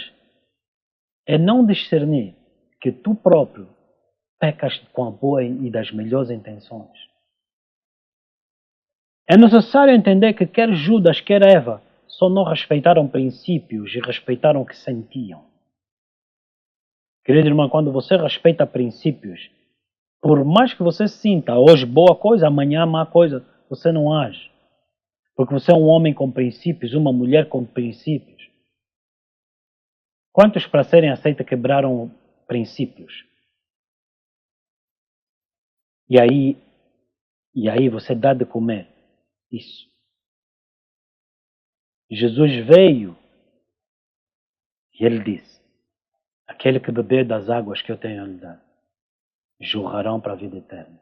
é não discernir que tu próprio pecas com a boa e das melhores intenções. É necessário entender que quer Judas, quer Eva, só não respeitaram princípios e respeitaram o que sentiam. Querido irmão, quando você respeita princípios, por mais que você sinta hoje boa coisa, amanhã má coisa, você não age. Porque você é um homem com princípios, uma mulher com princípios. Quantos para serem aceitos quebraram princípios? E aí você dá de comer isso. Jesus veio e ele disse, aquele que beber das águas que eu tenho a lhe dar, jorrarão para a vida eterna.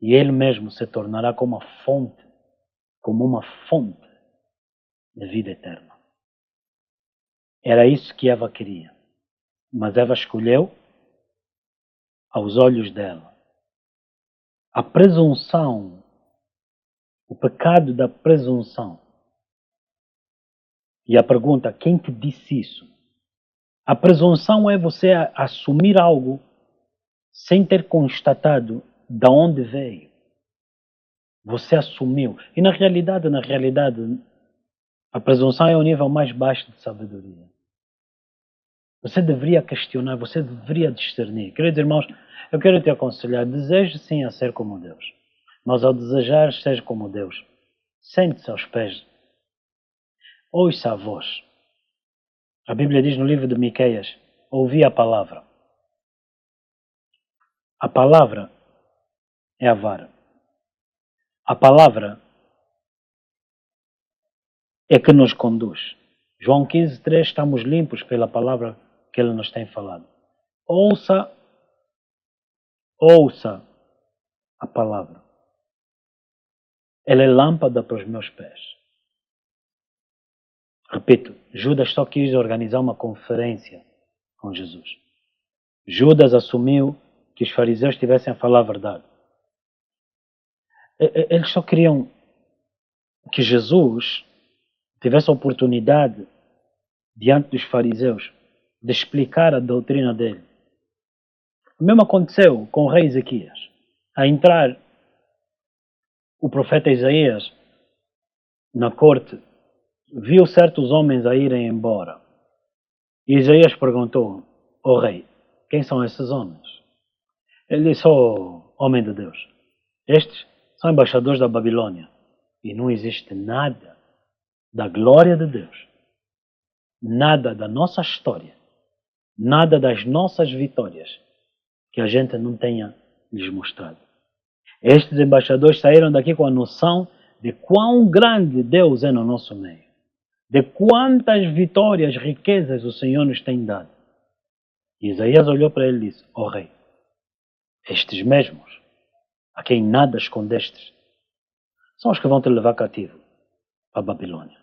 E ele mesmo se tornará como uma fonte de vida eterna. Era isso que Eva queria. Mas Eva escolheu, aos olhos dela, a presunção, o pecado da presunção. E a pergunta, quem te disse isso? A presunção é você assumir algo sem ter constatado de onde veio. Você assumiu. E na realidade, a presunção é o nível mais baixo de sabedoria. Você deveria questionar, você deveria discernir. Queridos irmãos, eu quero te aconselhar, deseje sim a ser como Deus. Mas ao desejar seja como Deus, sente-se aos pés. Ouça a voz. A Bíblia diz no livro de Miqueias, ouvi a palavra. A palavra é a vara. A palavra é que nos conduz. João 15:3, estamos limpos pela palavra que Ele nos tem falado. Ouça a palavra. Ela é lâmpada para os meus pés. Repito, Judas só quis organizar uma conferência com Jesus. Judas assumiu que os fariseus estivessem a falar a verdade. Eles só queriam que Jesus tivesse a oportunidade, diante dos fariseus, de explicar a doutrina dele. O mesmo aconteceu com o rei Ezequias. A entrar o profeta Isaías na corte, viu certos homens a irem embora. E Isaías perguntou ao rei, quem são esses homens? Ele disse, homem de Deus, estes são embaixadores da Babilônia. E não existe nada da glória de Deus, nada da nossa história, nada das nossas vitórias que a gente não tenha lhes mostrado. Estes embaixadores saíram daqui com a noção de quão grande Deus é no nosso meio, de quantas vitórias, riquezas o Senhor nos tem dado. E Isaías olhou para ele e disse, rei, estes mesmos, a quem nada escondestes, são os que vão te levar cativo para a Babilônia.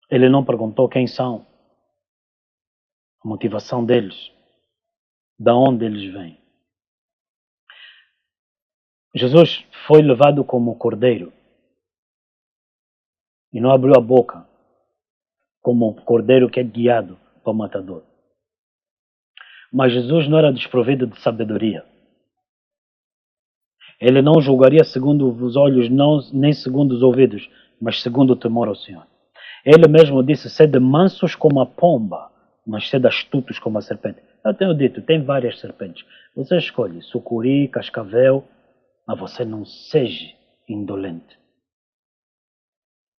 Ele não perguntou quem são, a motivação deles, de onde eles vêm. Jesus foi levado como cordeiro e não abriu a boca como o cordeiro que é guiado para o matador. Mas Jesus não era desprovido de sabedoria. Ele não julgaria segundo os olhos, nem segundo os ouvidos, mas segundo o temor ao Senhor. Ele mesmo disse, sede mansos como a pomba, mas sede astutos como a serpente. Eu tenho dito, tem várias serpentes. Você escolhe sucuri, cascavel, mas você não seja indolente.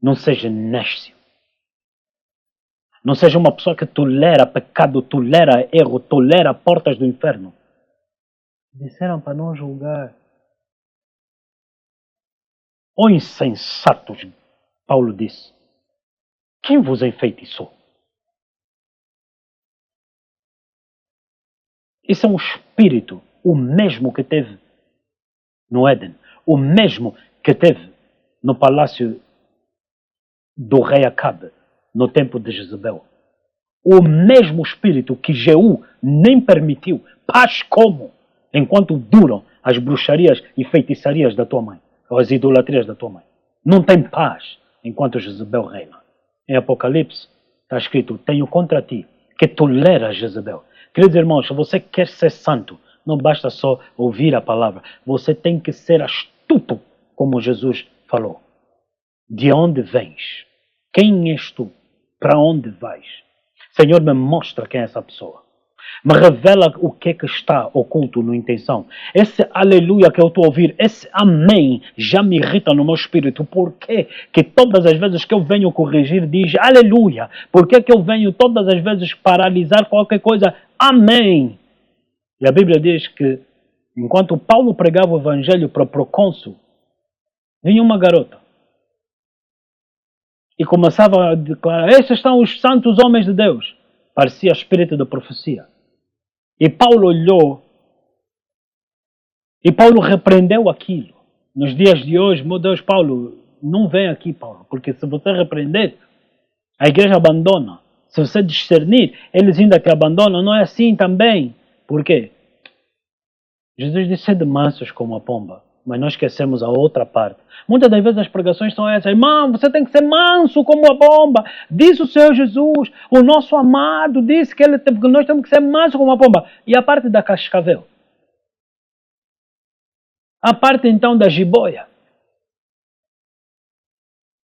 Não seja néscio. Não seja uma pessoa que tolera pecado, tolera erro, tolera portas do inferno. Disseram para não julgar. Ó insensatos, Paulo disse, quem vos enfeitiçou? Esse é um espírito, o mesmo que teve no Éden, o mesmo que teve no palácio do rei Acabe, no tempo de Jezebel. O mesmo espírito que Jeú nem permitiu. Paz como? Enquanto duram as bruxarias e feitiçarias da tua mãe, ou as idolatrias da tua mãe. Não tem paz enquanto Jezebel reina. Em Apocalipse está escrito, tenho contra ti que tolera Jezebel. Queridos irmãos, se você quer ser santo, não basta só ouvir a palavra. Você tem que ser astuto, como Jesus falou. De onde vens? Quem és tu? Para onde vais? Senhor, me mostra quem é essa pessoa. Me revela o que está oculto na intenção. Esse aleluia que eu estou a ouvir, esse amém, já me irrita no meu espírito. Por que todas as vezes que eu venho corrigir diz aleluia? Por que eu venho todas as vezes paralisar qualquer coisa? Amém. E a Bíblia diz que enquanto Paulo pregava o evangelho para o procônsul, vinha uma garota. E começava a declarar, estes são os santos homens de Deus. Parecia espírito de profecia. E Paulo olhou. E Paulo repreendeu aquilo. Nos dias de hoje, meu Deus, Paulo, não vem aqui, Paulo. Porque se você repreender, a igreja abandona. Se você discernir, eles ainda que abandonam, não é assim também. Por quê? Jesus disse, sede mansos como a pomba. Mas nós esquecemos a outra parte. Muitas das vezes as pregações são essas. Irmão, você tem que ser manso como a pomba. Diz o Senhor Jesus, o nosso amado, disse que nós temos que ser manso como a pomba. E a parte da cascavel? A parte então da jiboia?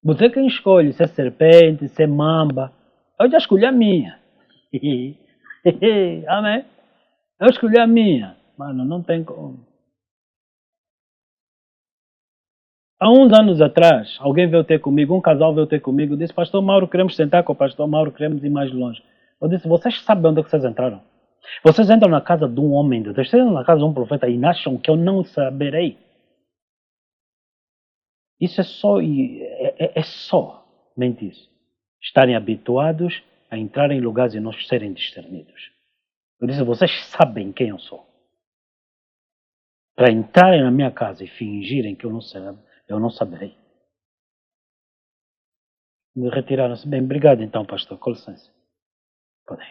Você quem escolhe ser serpente, ser mamba. Eu já escolhi a minha. Amém? Eu escolhi a minha. Mano, não tem como. Há uns anos atrás, alguém veio ter comigo, um casal veio ter comigo, disse, pastor Mauro, queremos sentar com o pastor Mauro, queremos ir mais longe. Eu disse, vocês sabem onde é que vocês entraram? Vocês entram na casa de um homem de Deus, vocês entram na casa de um profeta e acham que eu não saberei. Isso é só mentir. Estarem habituados a entrar em lugares e não serem discernidos. Eu disse, vocês sabem quem eu sou. Para entrarem na minha casa e fingirem que eu não saberei. Me retiraram-se. Bem, obrigado então, pastor. Com licença. Podem.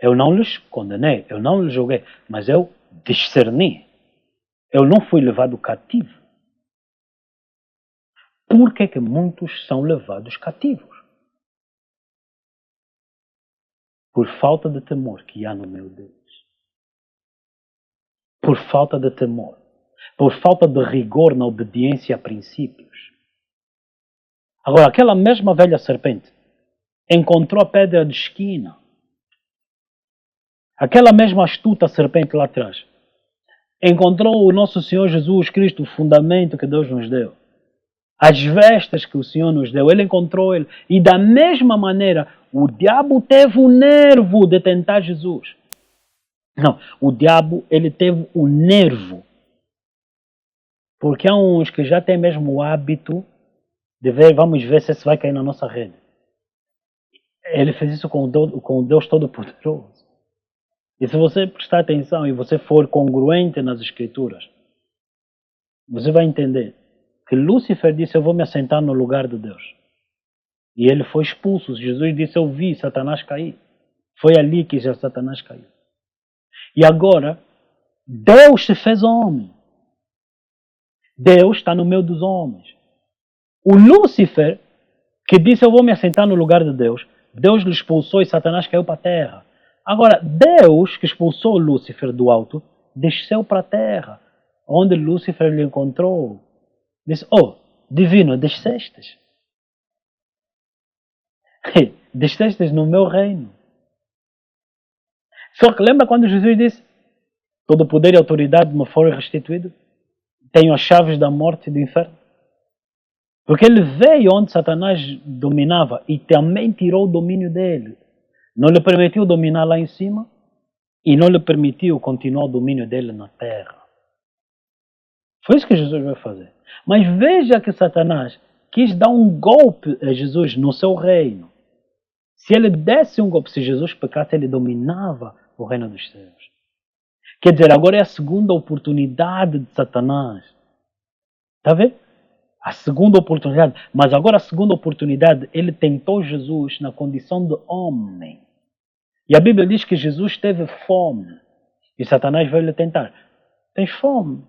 Eu não lhes condenei, eu não lhes julguei, mas eu discerni. Eu não fui levado cativo. Por que muitos são levados cativos? Por falta de temor que há no meio deles. Por falta de temor. Por falta de rigor na obediência a princípios. Agora, aquela mesma velha serpente encontrou a pedra de esquina. Aquela mesma astuta serpente lá atrás encontrou o nosso Senhor Jesus Cristo, o fundamento que Deus nos deu. As vestes que o Senhor nos deu, Ele encontrou ele. E da mesma maneira, o diabo teve o nervo de tentar Jesus. Não, o diabo, ele teve o nervo. Porque há uns que já têm mesmo o hábito de ver, vamos ver se esse vai cair na nossa rede. Ele fez isso com o Deus Todo-Poderoso. E se você prestar atenção e você for congruente nas Escrituras, você vai entender que Lúcifer disse, eu vou me assentar no lugar de Deus. E ele foi expulso. Jesus disse, eu vi Satanás cair. Foi ali que já Satanás caiu. E agora, Deus se fez homem. Deus está no meio dos homens. O Lúcifer, que disse, eu vou me assentar no lugar de Deus, Deus lhe expulsou e Satanás caiu para a terra. Agora, Deus, que expulsou Lúcifer do alto, desceu para a terra, onde Lúcifer lhe encontrou. Disse, divino, descestes. Descestes no meu reino. Só que lembra quando Jesus disse, todo poder e autoridade me foram restituído? Tenho as chaves da morte e do inferno. Porque ele veio onde Satanás dominava e também tirou o domínio dele. Não lhe permitiu dominar lá em cima e não lhe permitiu continuar o domínio dele na terra. Foi isso que Jesus veio fazer. Mas veja que Satanás quis dar um golpe a Jesus no seu reino. Se ele desse um golpe, se Jesus pecasse, ele dominava o reino dos céus. Quer dizer, agora é a segunda oportunidade de Satanás. Está a ver? A segunda oportunidade. Mas agora a segunda oportunidade, ele tentou Jesus na condição de homem. E a Bíblia diz que Jesus teve fome. E Satanás veio lhe tentar. Tens fome?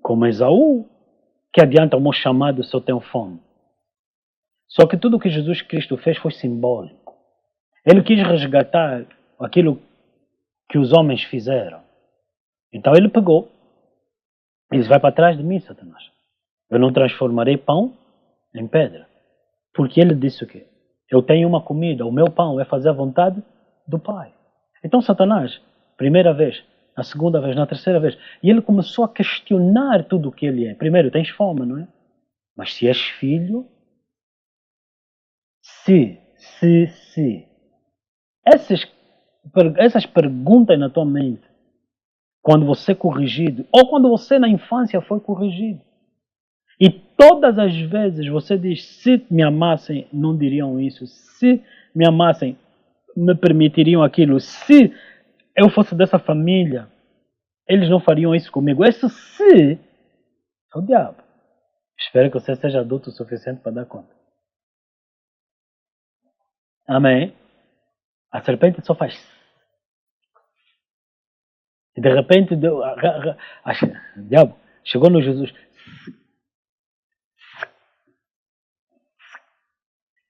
Como Esaú, que adianta o meu chamado se eu tenho fome? Só que tudo o que Jesus Cristo fez foi simbólico. Ele quis resgatar aquilo que os homens fizeram. Então ele pegou e disse, vai para trás de mim, Satanás. Eu não transformarei pão em pedra. Porque ele disse o quê? Eu tenho uma comida, o meu pão é fazer a vontade do Pai. Então Satanás, primeira vez, na segunda vez, na terceira vez, e ele começou a questionar tudo o que ele é. Primeiro, tens fome, não é? Mas se és filho, se. Essas perguntas na tua mente, quando você é corrigido, ou quando você na infância foi corrigido. E todas as vezes você diz, se me amassem, não diriam isso. Se me amassem, me permitiriam aquilo. Se eu fosse dessa família, eles não fariam isso comigo. Esse se é o diabo. Espero que você seja adulto o suficiente para dar conta. Amém? A serpente só faz. E de repente, o diabo chegou no Jesus.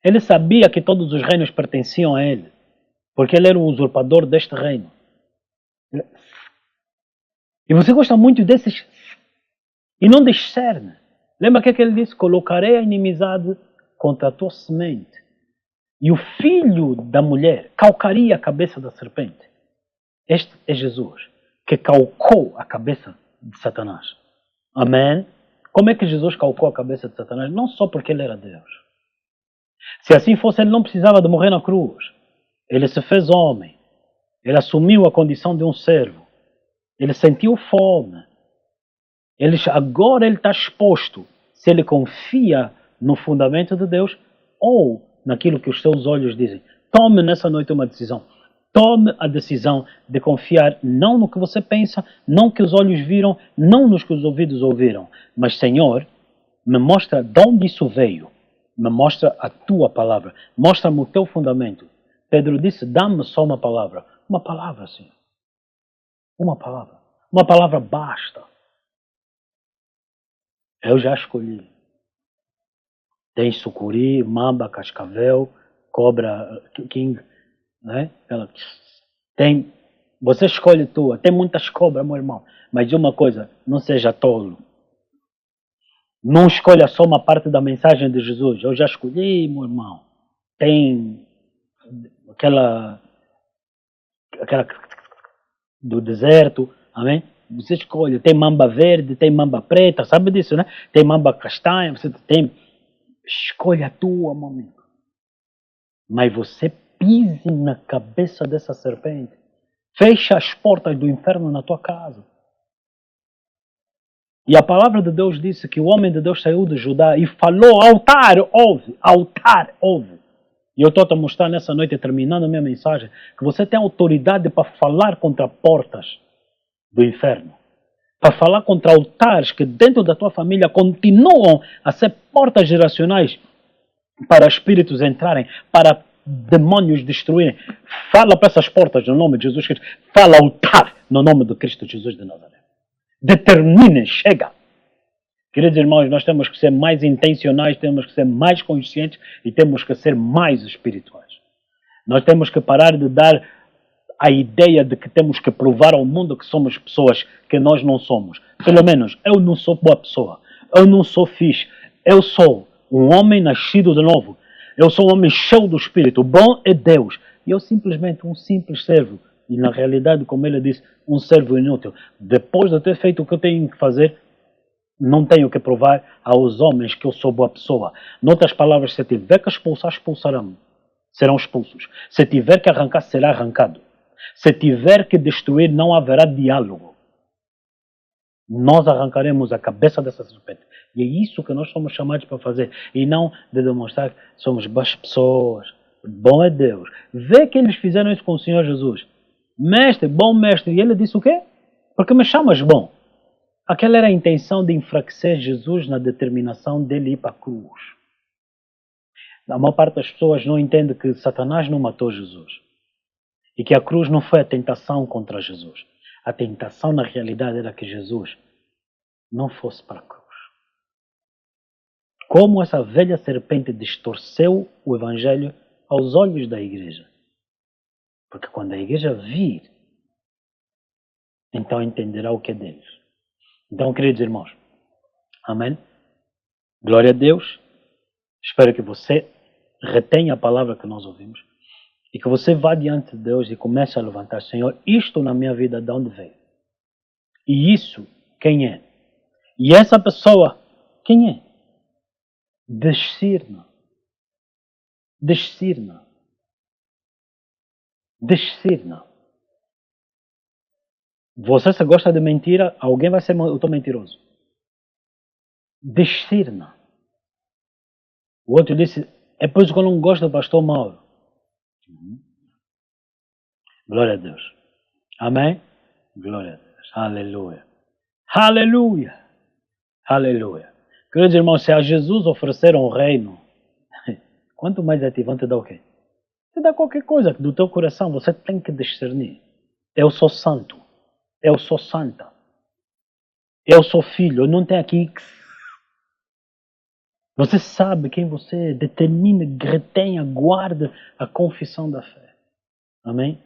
Ele sabia que todos os reinos pertenciam a ele, porque ele era o usurpador deste reino. E você gosta muito desses e não discerne. Lembra o que ele disse? Colocarei a inimizade contra a tua semente. E o filho da mulher calcaria a cabeça da serpente. Este é Jesus, que calcou a cabeça de Satanás. Amém? Como é que Jesus calcou a cabeça de Satanás? Não só porque ele era Deus. Se assim fosse, ele não precisava de morrer na cruz. Ele se fez homem. Ele assumiu a condição de um servo. Ele sentiu fome. Agora ele está exposto. Se ele confia no fundamento de Deus ou naquilo que os seus olhos dizem. Tome nessa noite uma decisão. Tome a decisão de confiar não no que você pensa, não no que os olhos viram, não nos que os ouvidos ouviram. Mas, Senhor, me mostra de onde isso veio. Me mostra a tua palavra. Mostra-me o teu fundamento. Pedro disse, dá-me só uma palavra. Uma palavra, Senhor. Uma palavra. Uma palavra basta. Eu já escolhi. Tem sucuri, mamba, cascavel, cobra, king, né? Você escolhe tua. Tem muitas cobras, meu irmão. Mas de uma coisa, não seja tolo. Não escolha só uma parte da mensagem de Jesus. Eu já escolhi, meu irmão. Tem aquela do deserto, amém? Você escolhe. Tem mamba verde, tem mamba preta, sabe disso, né? Tem mamba castanha, você tem. Escolha a tua, meu amigo. Mas você pise na cabeça dessa serpente. Fecha as portas do inferno na tua casa. E a palavra de Deus disse que o homem de Deus saiu de Judá e falou, altar, ouve, altar, ouve. E eu estou a mostrar nessa noite, terminando a minha mensagem, que você tem autoridade para falar contra portas do inferno. Para falar contra altares que dentro da tua família continuam a ser portas geracionais para espíritos entrarem, para demônios destruírem. Fala para essas portas no nome de Jesus Cristo. Fala altar no nome de Cristo Jesus de Nazaré. Determine, chega. Queridos irmãos, nós temos que ser mais intencionais, temos que ser mais conscientes e temos que ser mais espirituais. Nós temos que parar de dar a ideia de que temos que provar ao mundo que somos pessoas que nós não somos. Pelo menos, eu não sou boa pessoa. Eu não sou fixe. Eu sou um homem nascido de novo. Eu sou um homem cheio do Espírito. O bom é Deus. E eu simplesmente um simples servo. E na realidade, como ele disse, um servo inútil. Depois de ter feito o que eu tenho que fazer, Não tenho que provar aos homens que eu sou boa pessoa. Noutras palavras, se tiver que expulsar, expulsarão. Serão expulsos. Se tiver que arrancar, será arrancado. Se tiver que destruir, não haverá diálogo. Nós arrancaremos a cabeça dessa serpente. E é isso que nós somos chamados para fazer. E não de demonstrar que somos boas pessoas. Bom é Deus. Vê que eles fizeram isso com o Senhor Jesus. Mestre, bom mestre. E ele disse o quê? Porque me chamas bom. Aquela era a intenção de enfraquecer Jesus na determinação dele ir para a cruz. A maior parte das pessoas não entende que Satanás não matou Jesus. E que a cruz não foi a tentação contra Jesus. A tentação na realidade era que Jesus não fosse para a cruz. Como essa velha serpente distorceu o Evangelho aos olhos da igreja. Porque quando a igreja vir, então entenderá o que é deles. Então, queridos irmãos, amém? Glória a Deus. Espero que você retenha a palavra que nós ouvimos e que você vá diante de Deus e comece a levantar, Senhor, isto na minha vida de onde veio? E isso, quem é? E essa pessoa, quem é? Discirna. Discirna. Discirna. Você se gosta de mentira, alguém vai ser o teu mentiroso. Discirna. O outro disse, é por isso que eu não gosto do pastor Mauro. Glória a Deus. Amém? Glória a Deus. Aleluia. Aleluia. Aleluia. Queridos irmãos, se a Jesus ofereceram o reino, quanto mais a ti vão te dar o quê? Te dá qualquer coisa do teu coração, você tem que discernir. Eu sou santo. Eu sou santa. Eu sou filho. Eu não tenho aqui. Você sabe quem você é. Determine, retenha, guarde a confissão da fé. Amém?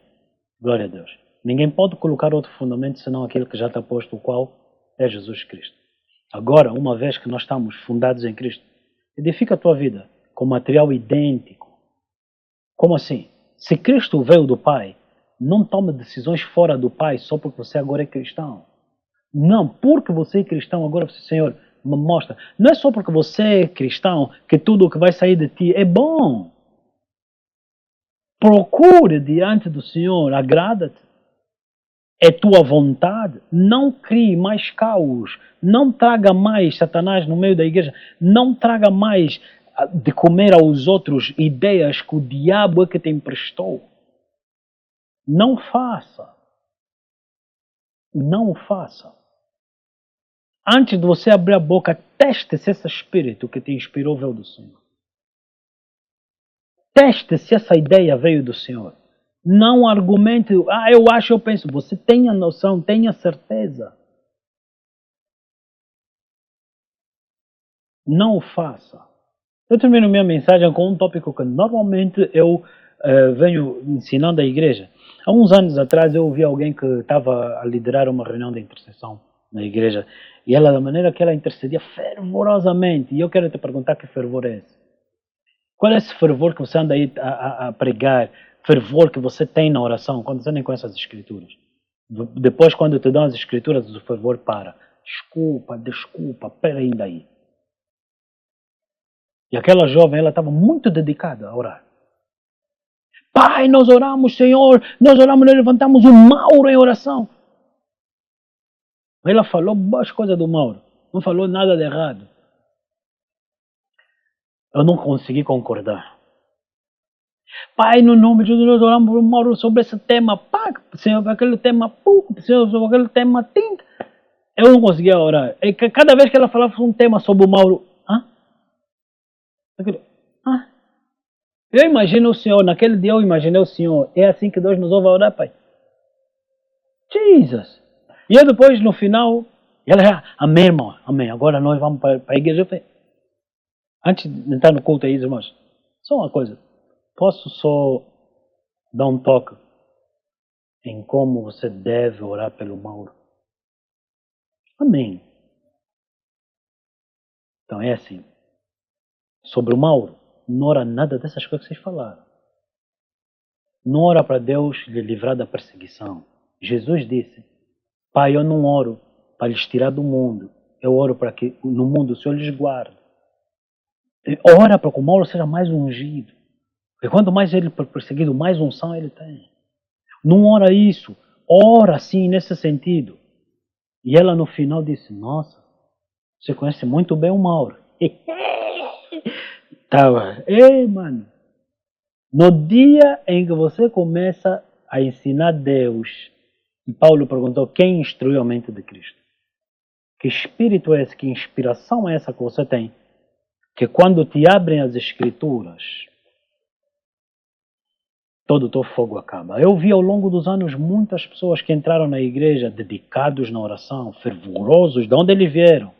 Glória a Deus. Ninguém pode colocar outro fundamento senão aquele que já está posto, o qual é Jesus Cristo. Agora, uma vez que nós estamos fundados em Cristo, edifica a tua vida com material idêntico. Como assim? Se Cristo veio do Pai, não tome decisões fora do Pai só porque você agora é cristão. Não, porque você é cristão, agora você, Senhor, me mostra. Não é só porque você é cristão que tudo o que vai sair de ti é bom. Procure diante do Senhor, agrada-te. É tua vontade. Não crie mais caos. Não traga mais Satanás no meio da igreja. Não traga mais de comer aos outros ideias que o diabo é que te emprestou. Não faça. Não faça. Antes de você abrir a boca, teste se esse espírito que te inspirou veio do Senhor. Teste se essa ideia veio do Senhor. Não argumente, eu acho, eu penso. Você tenha noção, tenha certeza. Não o faça. Eu termino minha mensagem com um tópico que normalmente eu venho ensinando à igreja. Há uns anos atrás eu ouvi alguém que estava a liderar uma reunião de intercessão na igreja. E ela, da maneira que ela intercedia fervorosamente. E eu quero te perguntar que fervor é esse? Qual é esse fervor que você anda aí a pregar? Fervor que você tem na oração, quando você nem conhece as escrituras. Depois, quando te dão as escrituras, o fervor para. Desculpa, pera ainda aí. E aquela jovem, ela estava muito dedicada a orar. Pai, nós oramos, Senhor, nós levantamos o Mauro em oração. Ela falou boas coisas do Mauro, não falou nada de errado. Eu não consegui concordar. Pai, no nome de Jesus, nós oramos por Mauro sobre esse tema. Pá, Senhor, aquele tema, Senhor, sobre aquele tema, tim. Eu não conseguia orar. E cada vez que ela falava um tema sobre o Mauro, eu imagino o Senhor, naquele dia eu imaginei o Senhor. É assim que Deus nos ouve orar, Pai. Jesus. E eu depois, no final, ela já, amém, irmão, amém. Agora nós vamos para a igreja. Eu falei, antes de entrar no culto aí, irmãos, só uma coisa. Posso só dar um toque em como você deve orar pelo Mauro? Amém. Então é assim. Sobre o Mauro, não ora nada dessas coisas que vocês falaram. Não ora para Deus lhe livrar da perseguição. Jesus disse, Pai, eu não oro para lhes tirar do mundo. eu oro para que no mundo o Senhor lhes guarde. Ora para que o Mauro seja mais ungido. Porque quanto mais ele for perseguido, mais unção ele tem. Não ora isso. Ora assim, nesse sentido. E ela no final disse, nossa, você conhece muito bem o Mauro. Tava, ei mano, no dia em que você começa a ensinar Deus, e Paulo perguntou, quem instruiu a mente de Cristo? Que espírito é esse, que inspiração é essa que você tem? Que quando te abrem as escrituras, todo o teu fogo acaba. Eu vi ao longo dos anos muitas pessoas que entraram na igreja dedicados na oração, fervorosos, de onde eles vieram,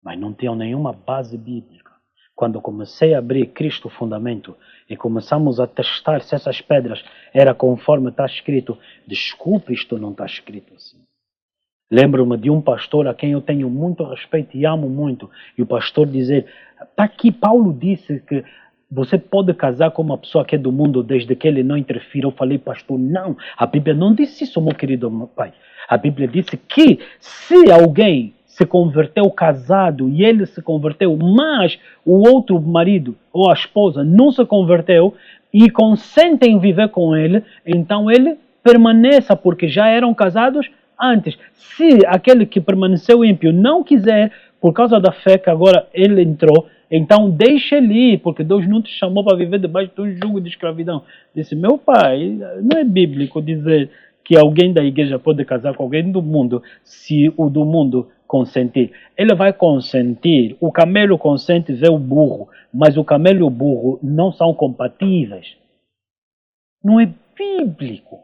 mas não tinham nenhuma base bíblica. Quando comecei a abrir Cristo o fundamento e começamos a testar se essas pedras era conforme está escrito, desculpe, isto não está escrito assim. Lembro-me de um pastor a quem eu tenho muito respeito e amo muito, e o pastor dizer, está aqui, Paulo disse que você pode casar com uma pessoa que é do mundo desde que ele não interfira. Eu falei, pastor, não, a Bíblia não disse isso, meu querido pai. A Bíblia disse que se alguém se converteu casado e ele se converteu, mas o outro marido ou a esposa não se converteu e consentem em viver com ele, então ele permaneça, porque já eram casados antes. Se aquele que permaneceu ímpio não quiser, por causa da fé que agora ele entrou, então deixa ele ir, porque Deus não te chamou para viver debaixo de um jugo de escravidão. Disse, meu pai, não é bíblico dizer que alguém da igreja pode casar com alguém do mundo, se o do mundo consentir. Ele vai consentir, o camelo consente ver o burro, mas o camelo e o burro não são compatíveis. Não é bíblico.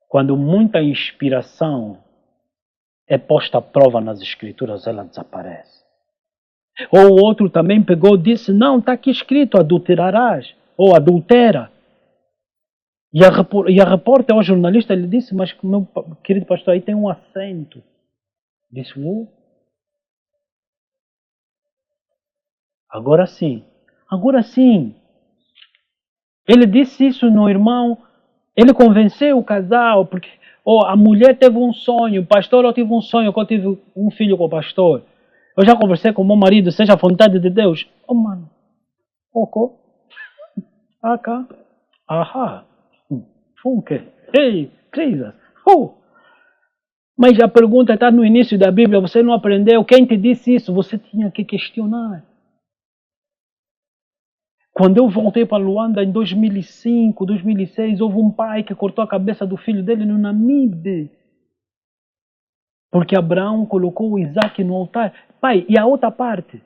Quando muita inspiração é posta à prova nas escrituras, ela desaparece. Ou o outro também pegou e disse, não, está aqui escrito, adulterarás, ou adultera. E a repórter, ou jornalista, ele disse, mas meu querido pastor, aí tem um acento. Disse, agora sim. Ele disse isso no irmão, ele convenceu o casal, porque a mulher teve um sonho, pastor, eu tive um sonho, que eu tive um filho com o pastor. Eu já conversei com o meu marido, seja a vontade de Deus. Mano, cá, ahá, funke, ei, crisas, Mas a pergunta está no início da Bíblia, você não aprendeu, quem te disse isso? Você tinha que questionar. Quando eu voltei para Luanda em 2005, 2006, houve um pai que cortou a cabeça do filho dele no Namibe. Porque Abraão colocou o Isaac no altar. Pai, e a outra parte?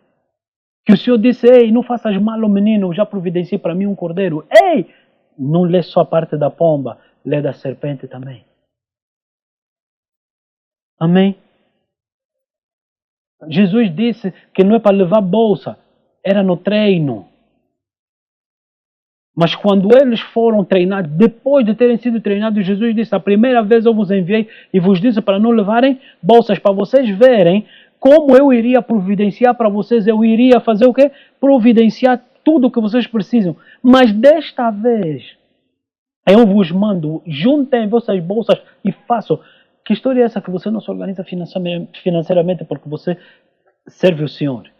Que o Senhor disse, ei, não faças mal ao menino, eu já providenciei para mim um cordeiro. Ei, não lê só a parte da pomba, lê da serpente também. Amém? Jesus disse que não é para levar bolsa, era no treino. Mas quando eles foram treinados, depois de terem sido treinados, Jesus disse, a primeira vez eu vos enviei e vos disse para não levarem bolsas, para vocês verem como eu iria providenciar para vocês, eu iria fazer o quê? Providenciar tudo o que vocês precisam. Mas desta vez, eu vos mando, juntem vossas bolsas e façam. Que história é essa que você não se organiza financeiramente porque você serve o Senhor?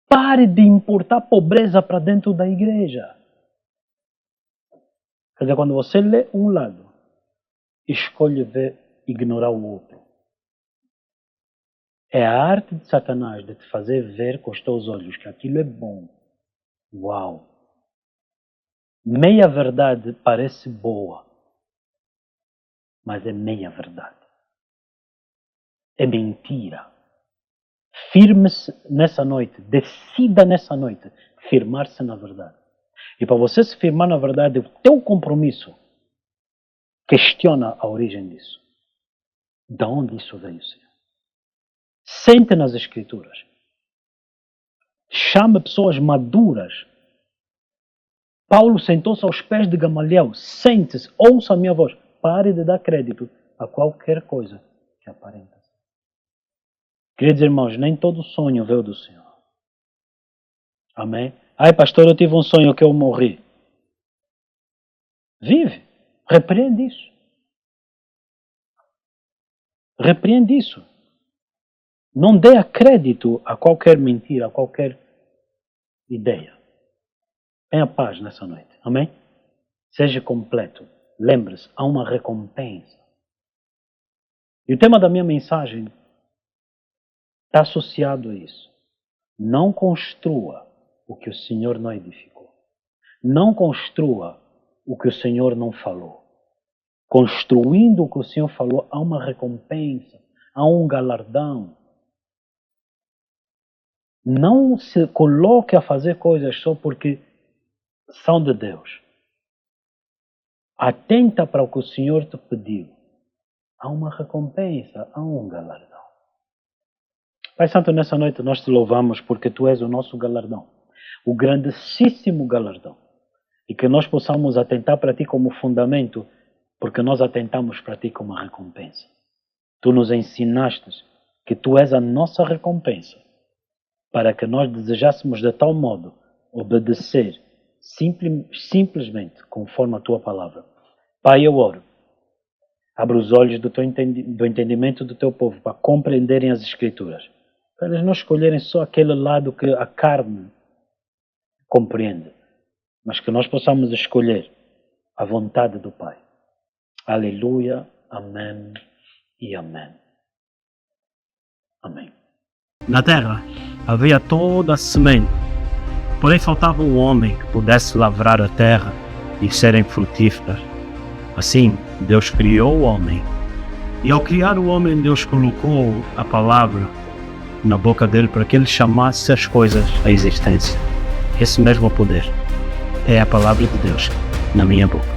Pare de importar pobreza para dentro da igreja. Quer dizer, quando você lê um lado, escolhe ignorar o outro. É a arte de Satanás de te fazer ver com os teus olhos que aquilo é bom. Uau! Meia verdade parece boa, mas é meia verdade. É mentira. Firme-se nessa noite, decida nessa noite firmar-se na verdade. E para você se firmar na verdade, o teu compromisso questiona a origem disso. De onde isso veio, Senhor? Sente nas Escrituras. Chame pessoas maduras. Paulo sentou-se aos pés de Gamaliel. Sente-se, ouça a minha voz. Pare de dar crédito a qualquer coisa que aparenta. Queridos irmãos, nem todo sonho veio do Senhor. Amém? Ai, pastor, eu tive um sonho que eu morri. Vive. Repreende isso. Repreende isso. Não dê crédito a qualquer mentira, a qualquer ideia. Tenha paz nessa noite. Amém? Seja completo. Lembre-se, há uma recompensa. E o tema da minha mensagem está associado a isso. Não construa o que o Senhor não edificou. Não construa o que o Senhor não falou. Construindo o que o Senhor falou, há uma recompensa, há um galardão. Não se coloque a fazer coisas só porque são de Deus. Atenta para o que o Senhor te pediu. Há uma recompensa, há um galardão. Pai Santo, nessa noite nós te louvamos porque Tu és o nosso galardão. O grandíssimo galardão. E que nós possamos atentar para Ti como fundamento, porque nós atentamos para Ti como recompensa. Tu nos ensinaste que Tu és a nossa recompensa, para que nós desejássemos de tal modo obedecer simplesmente conforme a Tua palavra. Pai, eu oro. Abre os olhos do entendimento do Teu povo para compreenderem as Escrituras. Para eles não escolherem só aquele lado que a carne compreende, mas que nós possamos escolher a vontade do Pai. Aleluia, amém e amém. Amém. Na terra havia toda a semente, porém faltava um homem que pudesse lavrar a terra e serem frutíferas. Assim, Deus criou o homem. E ao criar o homem, Deus colocou a palavra na boca dele para que ele chamasse as coisas à existência. Esse mesmo poder é a palavra de Deus na minha boca.